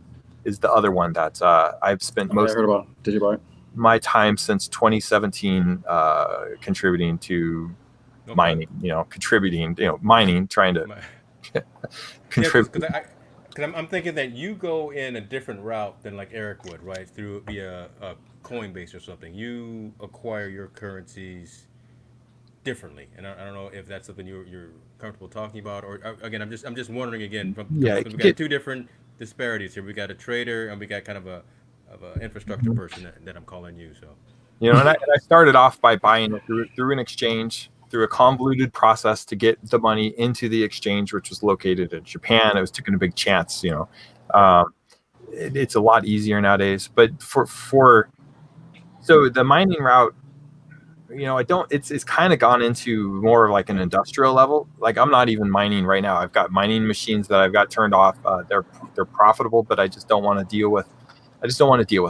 the other one that I've spent most of my time since 2017 contributing to mining, mining, trying to contribute. Because I'm thinking that you go in a different route than like Eric would, right? Via a Coinbase or something. You acquire your currencies differently, and I don't know if that's something you're comfortable talking about, or again, I'm just wondering again. We got two different disparities here. We got a trader, and we got kind of a infrastructure person that I'm calling you. So, and I started off by buying it through an exchange, through a convoluted process to get the money into the exchange, which was located in Japan. I was taking a big chance, it's a lot easier nowadays. But so the mining route, it's kind of gone into more of like an industrial level. Like I'm not even mining right now. I've got mining machines that I've got turned off. They're profitable, but I just don't want to deal with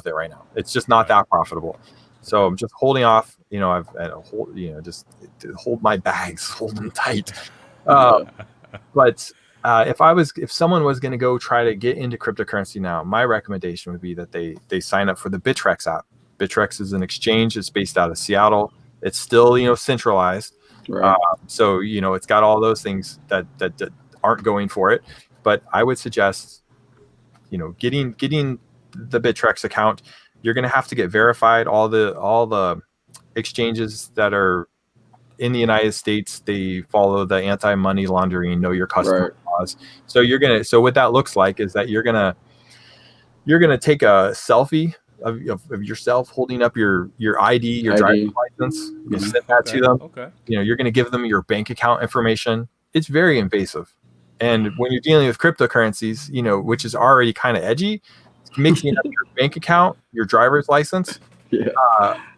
it right now. It's just not that profitable. So I'm just holding off, I've had a whole, just to hold my bags, hold them tight. But if someone was going to go try to get into cryptocurrency now, my recommendation would be that they sign up for the Bittrex app. Bittrex is an exchange. It's based out of Seattle. It's still, centralized. Right. So, it's got all those things that aren't going for it. But I would suggest, getting the Bittrex account. You're going to have to get verified. All the exchanges that are in the United States, they follow the anti-money laundering, know your customer laws. So so what that looks like is that you're gonna take a selfie of yourself holding up your ID, your driver's license. You send that to them. Okay. You're going to give them your bank account information. It's very invasive. And when you're dealing with cryptocurrencies, which is already kind of edgy, mixing up your bank account, your driver's license,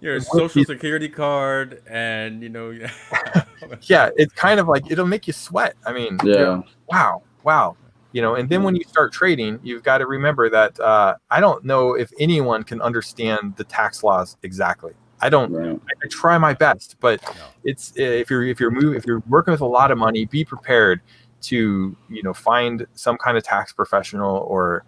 your social security card, and it's kind of like it'll make you sweat. Wow. And then when you start trading, you've got to remember that I don't know if anyone can understand the tax laws exactly. I don't. Right. I try my best, but it's if you're working with a lot of money, be prepared to find some kind of tax professional or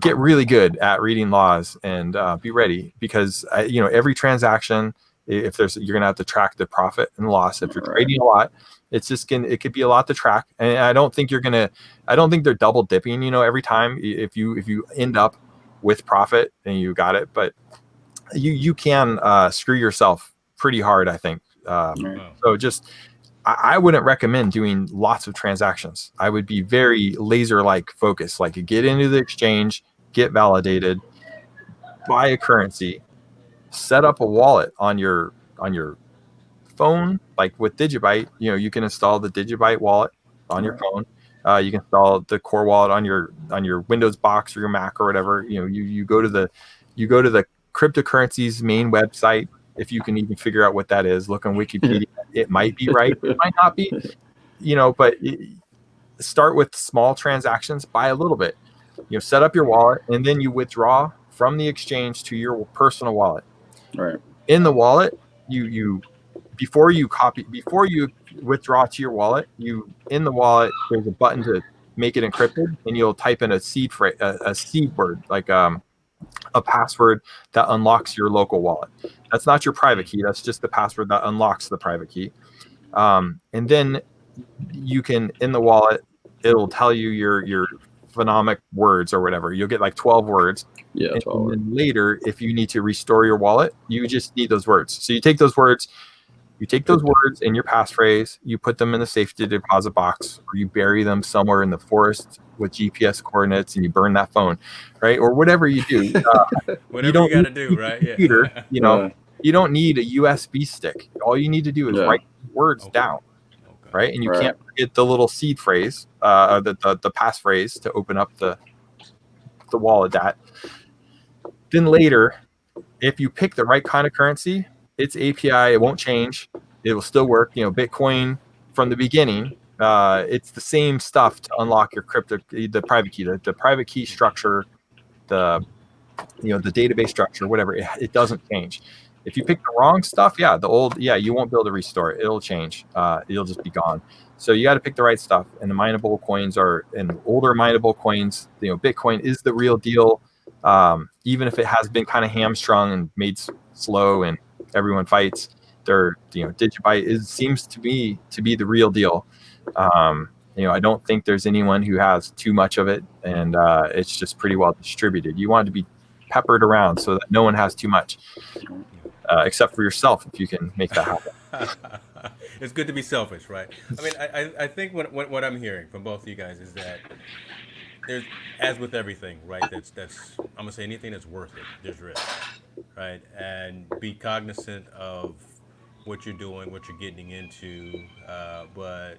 get really good at reading laws and be ready, because every transaction If you're going to have to track the profit and loss. If you're trading a lot, it could be a lot to track. And I don't think they're double dipping, every time. If you end up with profit, then you got it. But you can screw yourself pretty hard, I think. So just, I wouldn't recommend doing lots of transactions. I would be very laser-like focused, like get into the exchange, get validated, buy a currency, set up a wallet on your phone, like with Digibyte. You can install the Digibyte wallet on your phone. You can install the core wallet on your Windows box or your Mac or whatever. You go to the cryptocurrency's main website, if you can even figure out what that is. Look on Wikipedia. It might be right, it might not be. But start with small transactions, buy a little bit. Set up your wallet, and then you withdraw from the exchange to your personal wallet. Right. In the wallet, before you withdraw to your wallet, in the wallet there's a button to make it encrypted, and you'll type in a seed word, like a password that unlocks your local wallet. That's not your private key. That's just the password that unlocks the private key. And then you can, in the wallet, it'll tell you your phonemic words or whatever. You'll get like 12 words. Yeah, 12 words. And then later, if you need to restore your wallet, you just need those words. So you take those words in your passphrase, you put them in the safety deposit box, or you bury them somewhere in the forest with GPS coordinates, and you burn that phone, right? Or whatever you do. Whatever you got to do, right? Computer, you don't need a USB stick. All you need to do is write words down, right? And you can't forget the little seed phrase, the passphrase to open up the wallet. Then later, if you pick the right kind of currency, its API, it won't change. It will still work. Bitcoin from the beginning, it's the same stuff to unlock your the private key, the private key structure, the database structure, whatever. It doesn't change. If you pick the wrong stuff, you won't be able to restore it. It'll change. It'll just be gone. So you got to pick the right stuff. And the mineable coins and older mineable coins. Bitcoin is the real deal. Even if it has been kind of hamstrung and made slow and everyone fights, Digibyte seems to be the real deal. I don't think there's anyone who has too much of it, and it's just pretty well distributed. You want it to be peppered around so that no one has too much, except for yourself, if you can make that happen. It's good to be selfish, right? I mean, I think what I'm hearing from both of you guys is that there's, as with everything, right? That's I'm gonna say anything that's worth it, there's risk, right? And be cognizant of what you're doing, what you're getting into. But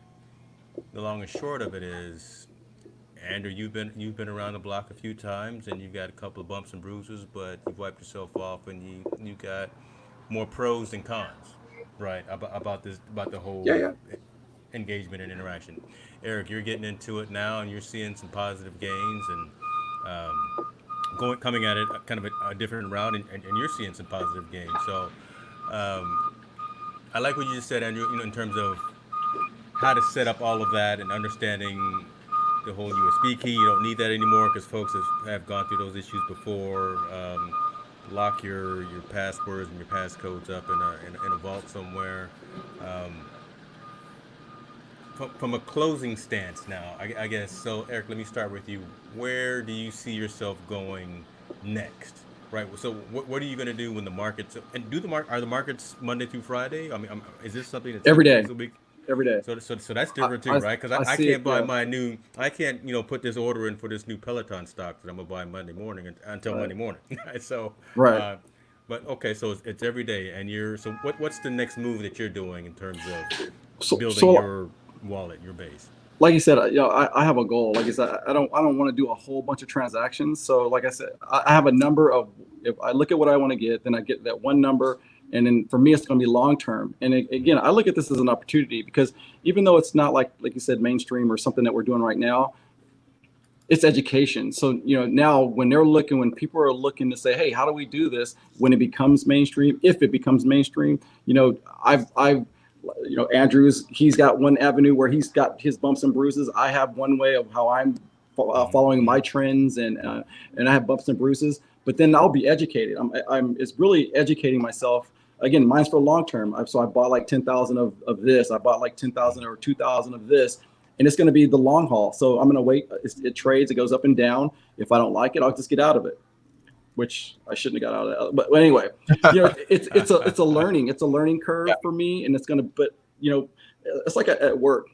the long and short of it is, Andrew, you've been around the block a few times, and you've got a couple of bumps and bruises, but you've wiped yourself off, and you got more pros than cons, right? About the whole engagement and interaction. Eric, you're getting into it now, and you're seeing some positive gains, and coming at it kind of a different route, and you're seeing some positive gains. So I like what you just said, Andrew. In terms of how to set up all of that and understanding the whole USB key. You don't need that anymore because folks have gone through those issues before. Lock your passwords and your passcodes up in a vault somewhere. From a closing stance now, I guess. So, Eric, let me start with you. Where do you see yourself going next? Right. So, what are you going to do when the markets are the markets Monday through Friday? I mean, is this something that's every day? Every day. So that's different too, right? Because I can't buy I can't put this order in for this new Peloton stock that I'm gonna buy Monday morning until Monday morning. So but okay, so it's every day, and so what's the next move that you're doing in terms of building your wallet, your base? Like you said, I have a goal. Like I said, I don't want to do a whole bunch of transactions. So like I said, I have a number of. If I look at what I want to get, then I get that one number. And then for me, it's going to be long term. And again, I look at this as an opportunity because even though it's not like you said, mainstream or something that we're doing right now, it's education. So, now when people are looking to say, hey, how do we do this when it becomes mainstream? If it becomes mainstream, Andrew's, he's got one avenue where he's got his bumps and bruises. I have one way of how I'm following my trends, and I have bumps and bruises. But then I'll be educated. It's really educating myself again, mine's for long term. So I bought like 10,000 of this. I bought like 10,000 or 2,000 of this, and it's going to be the long haul. So I'm going to wait. It trades. It goes up and down. If I don't like it, I'll just get out of it, which I shouldn't have got out of that. But anyway, it's a learning curve for me, and it's going to. But it's like at work.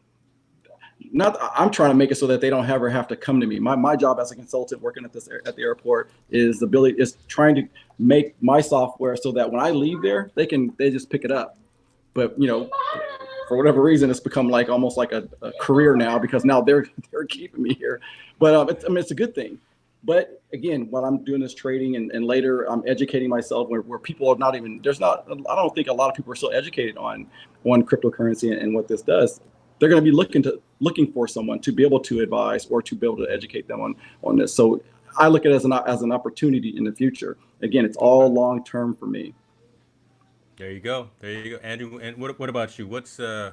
I'm trying to make it so that they don't ever have to come to me. My job as a consultant working at the airport is trying to make my software so that when I leave there, they just pick it up. But for whatever reason, it's become like almost like a career now, because now they're keeping me here. But it's a good thing. But again, while I'm doing this trading and later I'm educating myself where people are not even, I don't think a lot of people are still educated on cryptocurrency and what this does. They're going to be looking for someone to be able to advise or to be able to educate them on this. So I look at it as an opportunity in the future. Again, it's all long term for me. There you go, Andrew. And what about you? What's you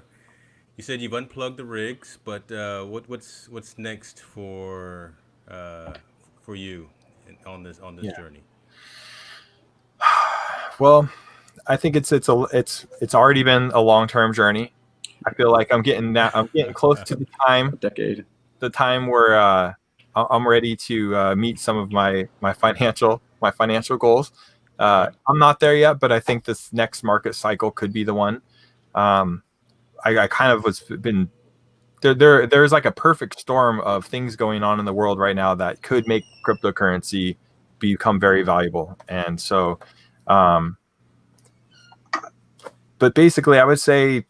said you've unplugged the rigs, but what's next for you on this journey? Well, I think it's already been a long-term journey. I feel like I'm getting close to the time where I'm ready to meet some of my financial goals. I'm not there yet, but I think this next market cycle could be the one. I kind of been there's like a perfect storm of things going on in the world right now that could make cryptocurrency become very valuable. And so, but basically I would say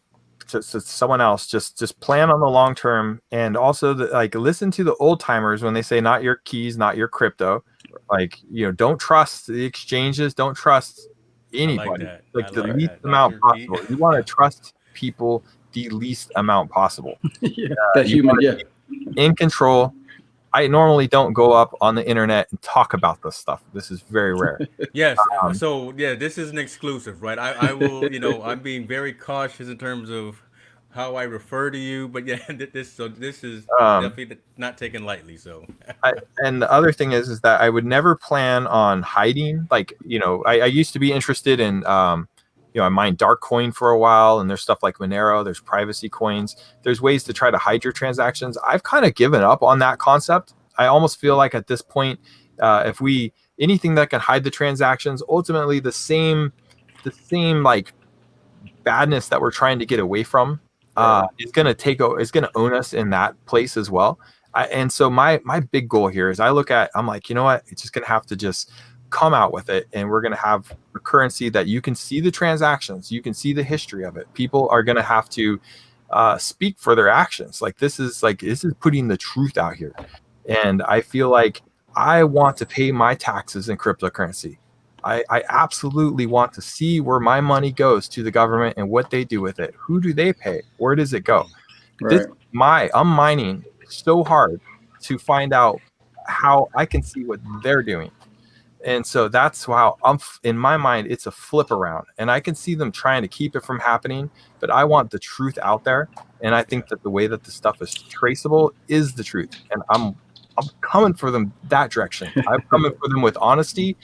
to someone else, just plan on the long term, and also listen to the old timers when they say not your keys, not your crypto. Don't trust the exchanges, don't trust anybody. The least amount possible. You want to trust people the least amount possible. In control. I normally don't go up on the internet and talk about this stuff. This is very rare. Yes. So this is an exclusive, right? I will, I'm being very cautious in terms of how I refer to you, but this is definitely not taken lightly. So, and the other thing is that I would never plan on hiding. I used to be interested in, I mined dark coin for a while, and there's stuff like Monero, there's privacy coins. There's ways to try to hide your transactions. I've kind of given up on that concept. I almost feel like at this point, anything that can hide the transactions, ultimately the same like badness that we're trying to get away from is going to own us in that place as well. And so my big goal here is I'm like, you know what, it's just going to have to just come out with it, and we're going to have a currency that you can see the transactions, you can see the history of it. People are going to have to speak for their actions. This is putting the truth out here. And I feel like I want to pay my taxes in cryptocurrency. I absolutely want to see where my money goes to the government and what they do with it. Who do they pay? Where does it go? Right. I'm mining so hard to find out how I can see what they're doing. And so that's how in my mind, it's a flip around, and I can see them trying to keep it from happening, but I want the truth out there. And I think that the way that the stuff is traceable is the truth. And I'm coming for them that direction. I'm coming for them with honesty.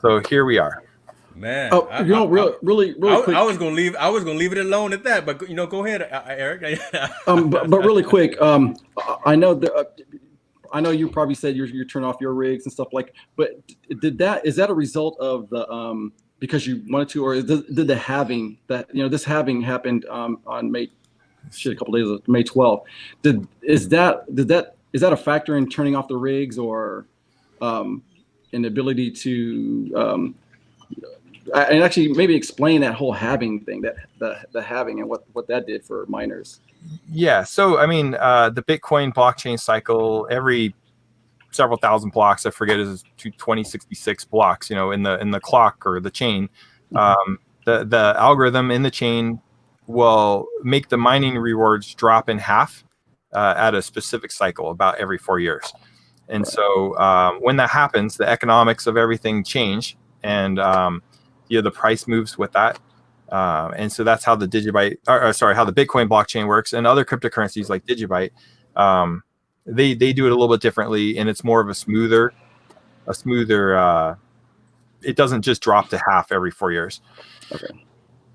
So here we are. Man, really quick. I was gonna leave it alone at that, but go ahead, Eric. But really quick, I know that. I know you probably said you turn off your rigs and stuff but is that a result of the because you wanted to, or did the halving that this halving happened on May a couple days ago, May 12th? Is that a factor in turning off the rigs, or an ability to and actually maybe explain that whole halving thing, that the halving and what that did for miners? Yeah. So, I mean, the Bitcoin blockchain cycle, every several thousand blocks, I forget, is 2066 blocks, in the clock or the chain. The algorithm in the chain will make the mining rewards drop in half at a specific cycle about every 4 years. And so when that happens, the economics of everything change, and the price moves with that. And so that's how the how the Bitcoin blockchain works, and other cryptocurrencies like Digibyte, they do it a little bit differently, and it's more of a smoother it doesn't just drop to half every 4 years. Okay.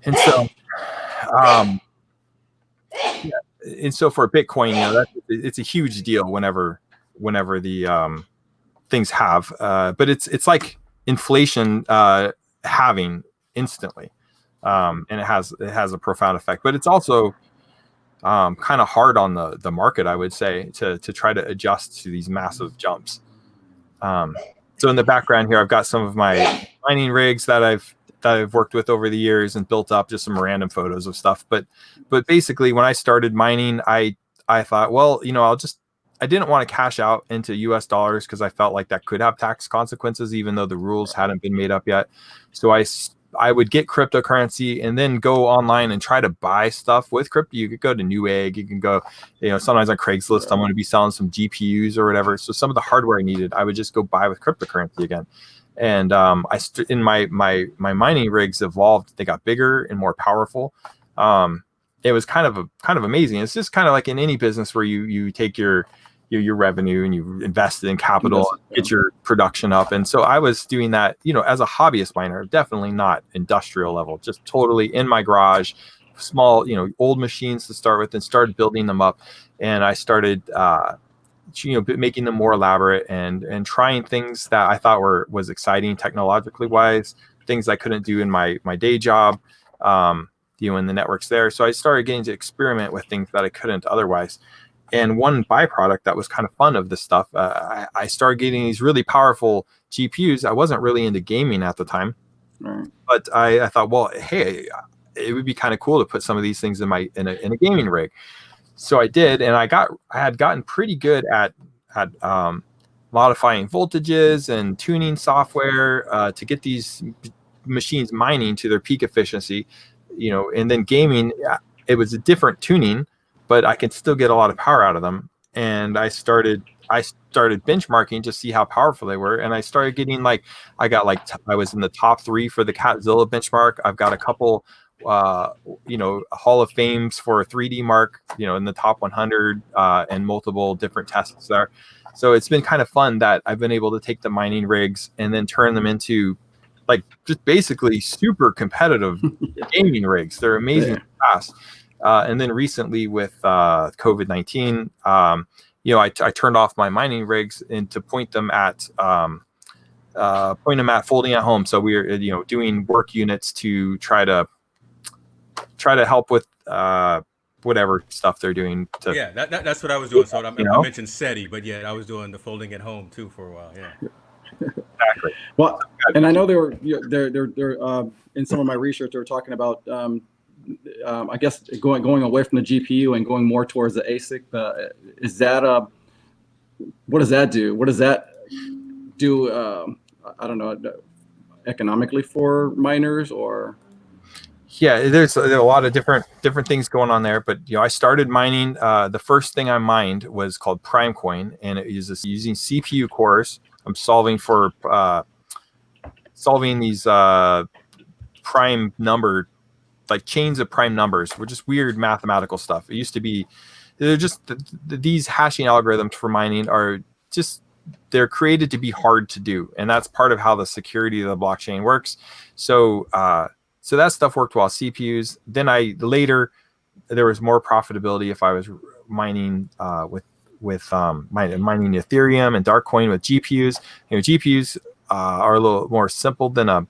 And so, and so for Bitcoin, it's a huge deal whenever the things have, but it's like inflation halving instantly, and it has a profound effect. But it's also kind of hard on the market, I would say, to try to adjust to these massive jumps. So in the background here, I've got some of my mining rigs that I've worked with over the years and built up, just some random photos of stuff. But basically, when I started mining, I thought, well, I didn't want to cash out into US dollars because I felt like that could have tax consequences, even though the rules hadn't been made up yet. So I would get cryptocurrency and then go online and try to buy stuff with crypto. You could go to Newegg, you can go, sometimes on Craigslist, I'm going to be selling some GPUs or whatever. So some of the hardware I needed, I would just go buy with cryptocurrency again. And in my mining rigs evolved. They got bigger and more powerful. It was kind of amazing. It's just kind of like in any business where you take your revenue and you invest in capital, get your production up. And so I was doing that, as a hobbyist miner, definitely not industrial level, just totally in my garage, small, old machines to start with, and started building them up. And I started, making them more elaborate and trying things that I thought was exciting technologically wise, things I couldn't do in my day job, in the networks there. So I started getting to experiment with things that I couldn't otherwise. And one byproduct that was kind of fun of this stuff, I started getting these really powerful GPUs. I wasn't really into gaming at the time, but I thought, well, hey, it would be kind of cool to put some of these things in a gaming rig. So I did, and I had gotten pretty good at modifying voltages and tuning software to get these machines mining to their peak efficiency, and then gaming, it was a different tuning, but I could still get a lot of power out of them. And I started benchmarking to see how powerful they were. And I started getting I was in the top 3 for the Catzilla benchmark. I've got a couple, Hall of Fames for 3D Mark, in the top 100, and multiple different tests there. So it's been kind of fun that I've been able to take the mining rigs and then turn them into just basically super competitive gaming rigs. They're amazing fast. And then recently with COVID-19, I turned off my mining rigs and to point them at folding at home. So we're doing work units to try to help with whatever stuff they're doing. That's what I was doing. So I mentioned SETI, but I was doing the folding at home too for a while. Yeah. Exactly. Well, and I know they're in some of my research, they were talking about I guess going away from the GPU and going more towards the ASIC. Is that what does that do? What does that do? I don't know, economically for miners or? Yeah, there's a lot of different things going on there. But I started mining. The first thing I mined was called PrimeCoin, and it uses using CPU cores. I'm solving these prime number, chains of prime numbers, which is weird mathematical stuff. It used to be, they're just these hashing algorithms for mining are just, they're created to be hard to do, and that's part of how the security of the blockchain works. So that stuff worked well. CPUs. Then later there was more profitability if I was mining with mining Ethereum and Darkcoin with GPUs. GPUs are a little more simple than a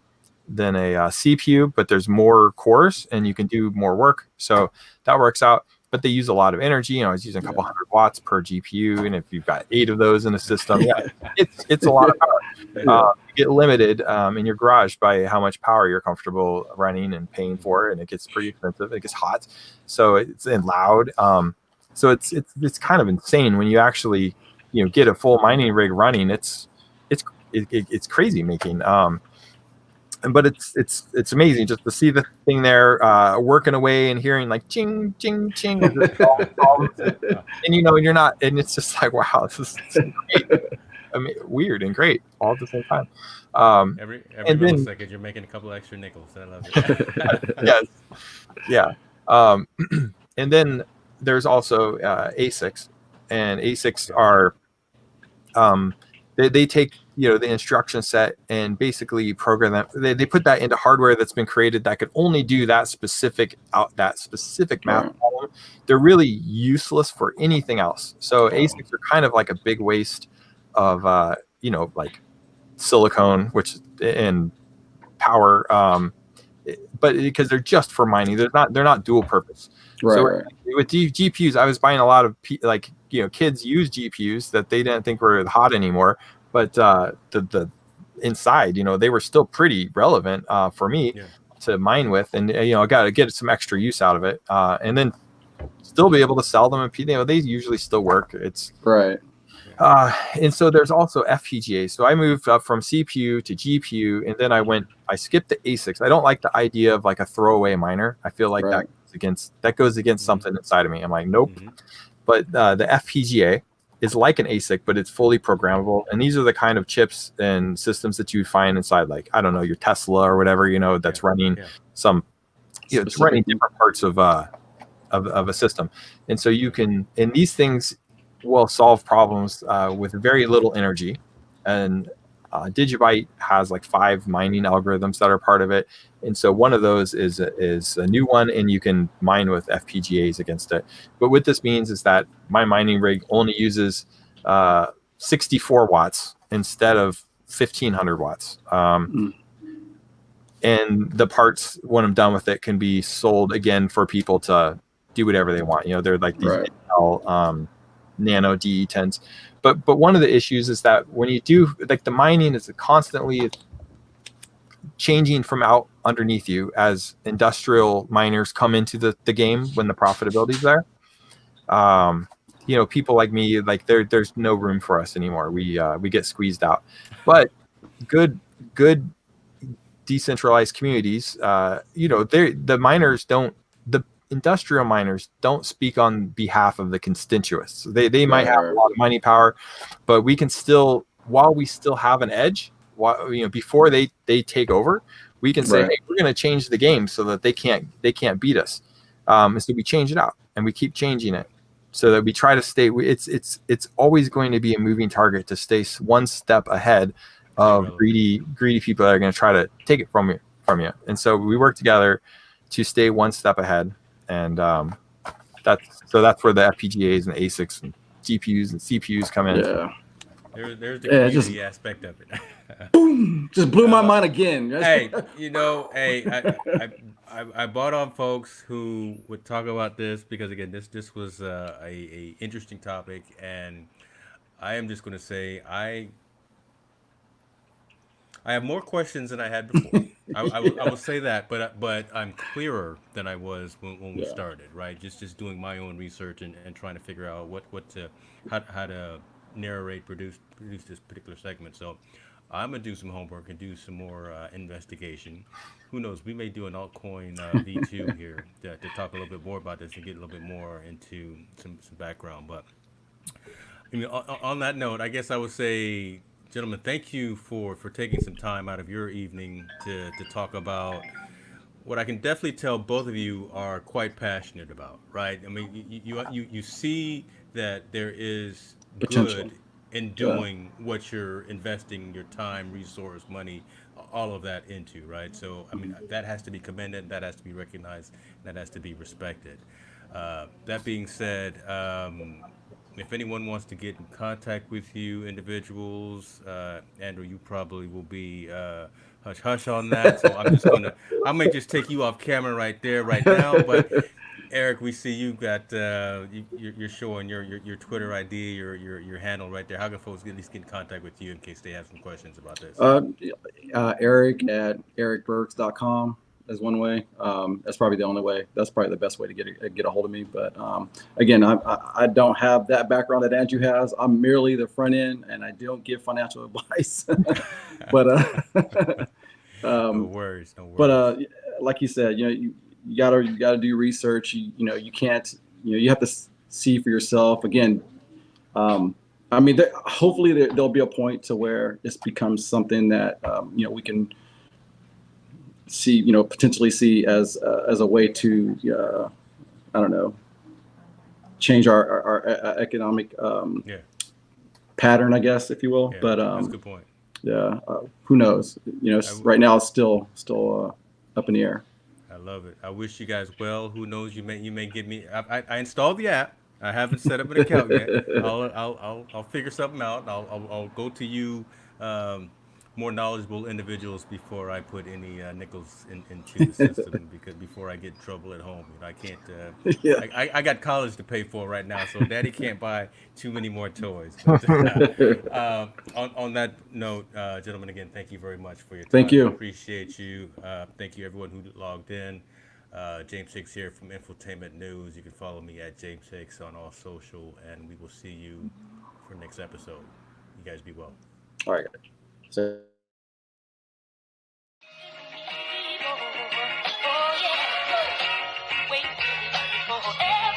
CPU, but there's more cores and you can do more work. So that works out. But they use a lot of energy. I was using a couple hundred watts per GPU, and if you've got 8 of those in a system, it's a lot of power. You get limited in your garage by how much power you're comfortable running and paying for, and it gets pretty expensive. It gets hot, so it's loud. So it's kind of insane when you actually get a full mining rig running. It's crazy making. But it's amazing just to see the thing there working away and hearing ching ching ching, and you're not, and it's just wow, this is great. Weird and great all at the same time. Every millisecond you're making a couple extra nickels. I love it. Yes, yeah. And then there's also ASICs, and ASICs are they take the instruction set and basically program them. They put that into hardware that's been created that could only do that specific math Right. problem. They're really useless for anything else. So ASICs are kind of like a big waste of like silicone, which and power, but because they're just for mining, they're not dual purpose. Right. So Right. with GPUs, I was buying a lot of kids use GPUs that they didn't think were hot anymore, but the inside, they were still pretty relevant for me to mine with, and I got to get some extra use out of it, and then still be able to sell them. And they usually still work. It's Right. And so there's also FPGA. So I moved up from CPU to GPU, and then I skipped the ASICs. I don't like the idea of like a throwaway miner. I feel like Right. that goes against something inside of me. I'm like, nope. But the FPGA is like an ASIC, but it's fully programmable. And these are the kind of chips and systems that you find inside, like, I don't know, your Tesla or whatever, that's running some, it's running different parts of a system. And so and these things will solve problems with very little energy. And Digibyte has like 5 mining algorithms that are part of it. And so one of those is a new one, and you can mine with FPGAs against it. But what this means is that my mining rig only uses 64 watts instead of 1500 watts. And the parts, when I'm done with it, can be sold again for people to do whatever they want. They're like these Intel, Nano DE10s. But one of the issues is that when you do, like, the mining is constantly changing from out underneath you as industrial miners come into the game when the profitability is there. People like me, like, there's no room for us anymore. We get squeezed out. But good decentralized communities, the miners don't, the industrial miners don't speak on behalf of the constituents. They might have a lot of mining power, but we can still, while we still have an edge, before they take over, we can say, hey, we're going to change the game so that they can't beat us. And so we change it out, and we keep changing it so that we try to stay. It's always going to be a moving target to stay one step ahead of greedy people that are going to try to take it from you. And so we work together to stay one step ahead. And that's where the FPGAs and ASICs and GPUs and CPUs come in. Yeah. There's the community aspect of it. Boom! Just blew my mind again. Hey, I bought on folks who would talk about this because, again, this was a interesting topic, and I am just going to say I have more questions than I had before. I will say that, but I'm clearer than I was when we started, right? Just doing my own research and trying to figure out how to narrate, produce this particular segment. So I'm gonna do some homework and do some more investigation. Who knows? We may do an altcoin V2 here to talk a little bit more about this and get a little bit more into some background. But I mean, on that note, I guess I would say, gentlemen, thank you for taking some time out of your evening to talk about what I can definitely tell both of you are quite passionate about, right? I mean, you see that there is Potential. good in doing what you're investing your time, resource, money, all of that into, right? So, I mean, that has to be commended, that has to be recognized, that has to be respected. That being said, if anyone wants to get in contact with you, individuals, Andrew, you probably will be hush hush on that. So I may just take you off camera right there, right now. But Eric, we see you got you're showing your Twitter ID, your handle right there. How can folks at least get in contact with you in case they have some questions about this? Eric at ericbergs.com is one way. That's probably the only way. That's probably the best way to get a hold of me. But again, I don't have that background that Andrew has. I'm merely the front end, and I don't give financial advice. But no worries. But like you said, you gotta do research. You can't. You have to see for yourself. Again, I mean, hopefully there'll be a point to where this becomes something that we can see, potentially see as a way to, I don't know, change our economic pattern, I guess, if you will. Yeah, but that's a good point. yeah, who knows? Right now it's still up in the air. I love it. I wish you guys well. Who knows? You may give me. I installed the app. I haven't set up an account yet. I'll figure something out. I'll go to you, um, more knowledgeable individuals before I put any nickels into the system, because before I get in trouble at home, I can't. Yeah. I got college to pay for right now, so Daddy can't buy too many more toys. But on that note, gentlemen, again, thank you very much for your time. Thank you. Appreciate you. Thank you everyone who logged in. James Hicks here from Infotainment News. You can follow me at James Hicks on all social, and we will see you for next episode. You guys be well. All right. So. Oh, yeah. Wait forever.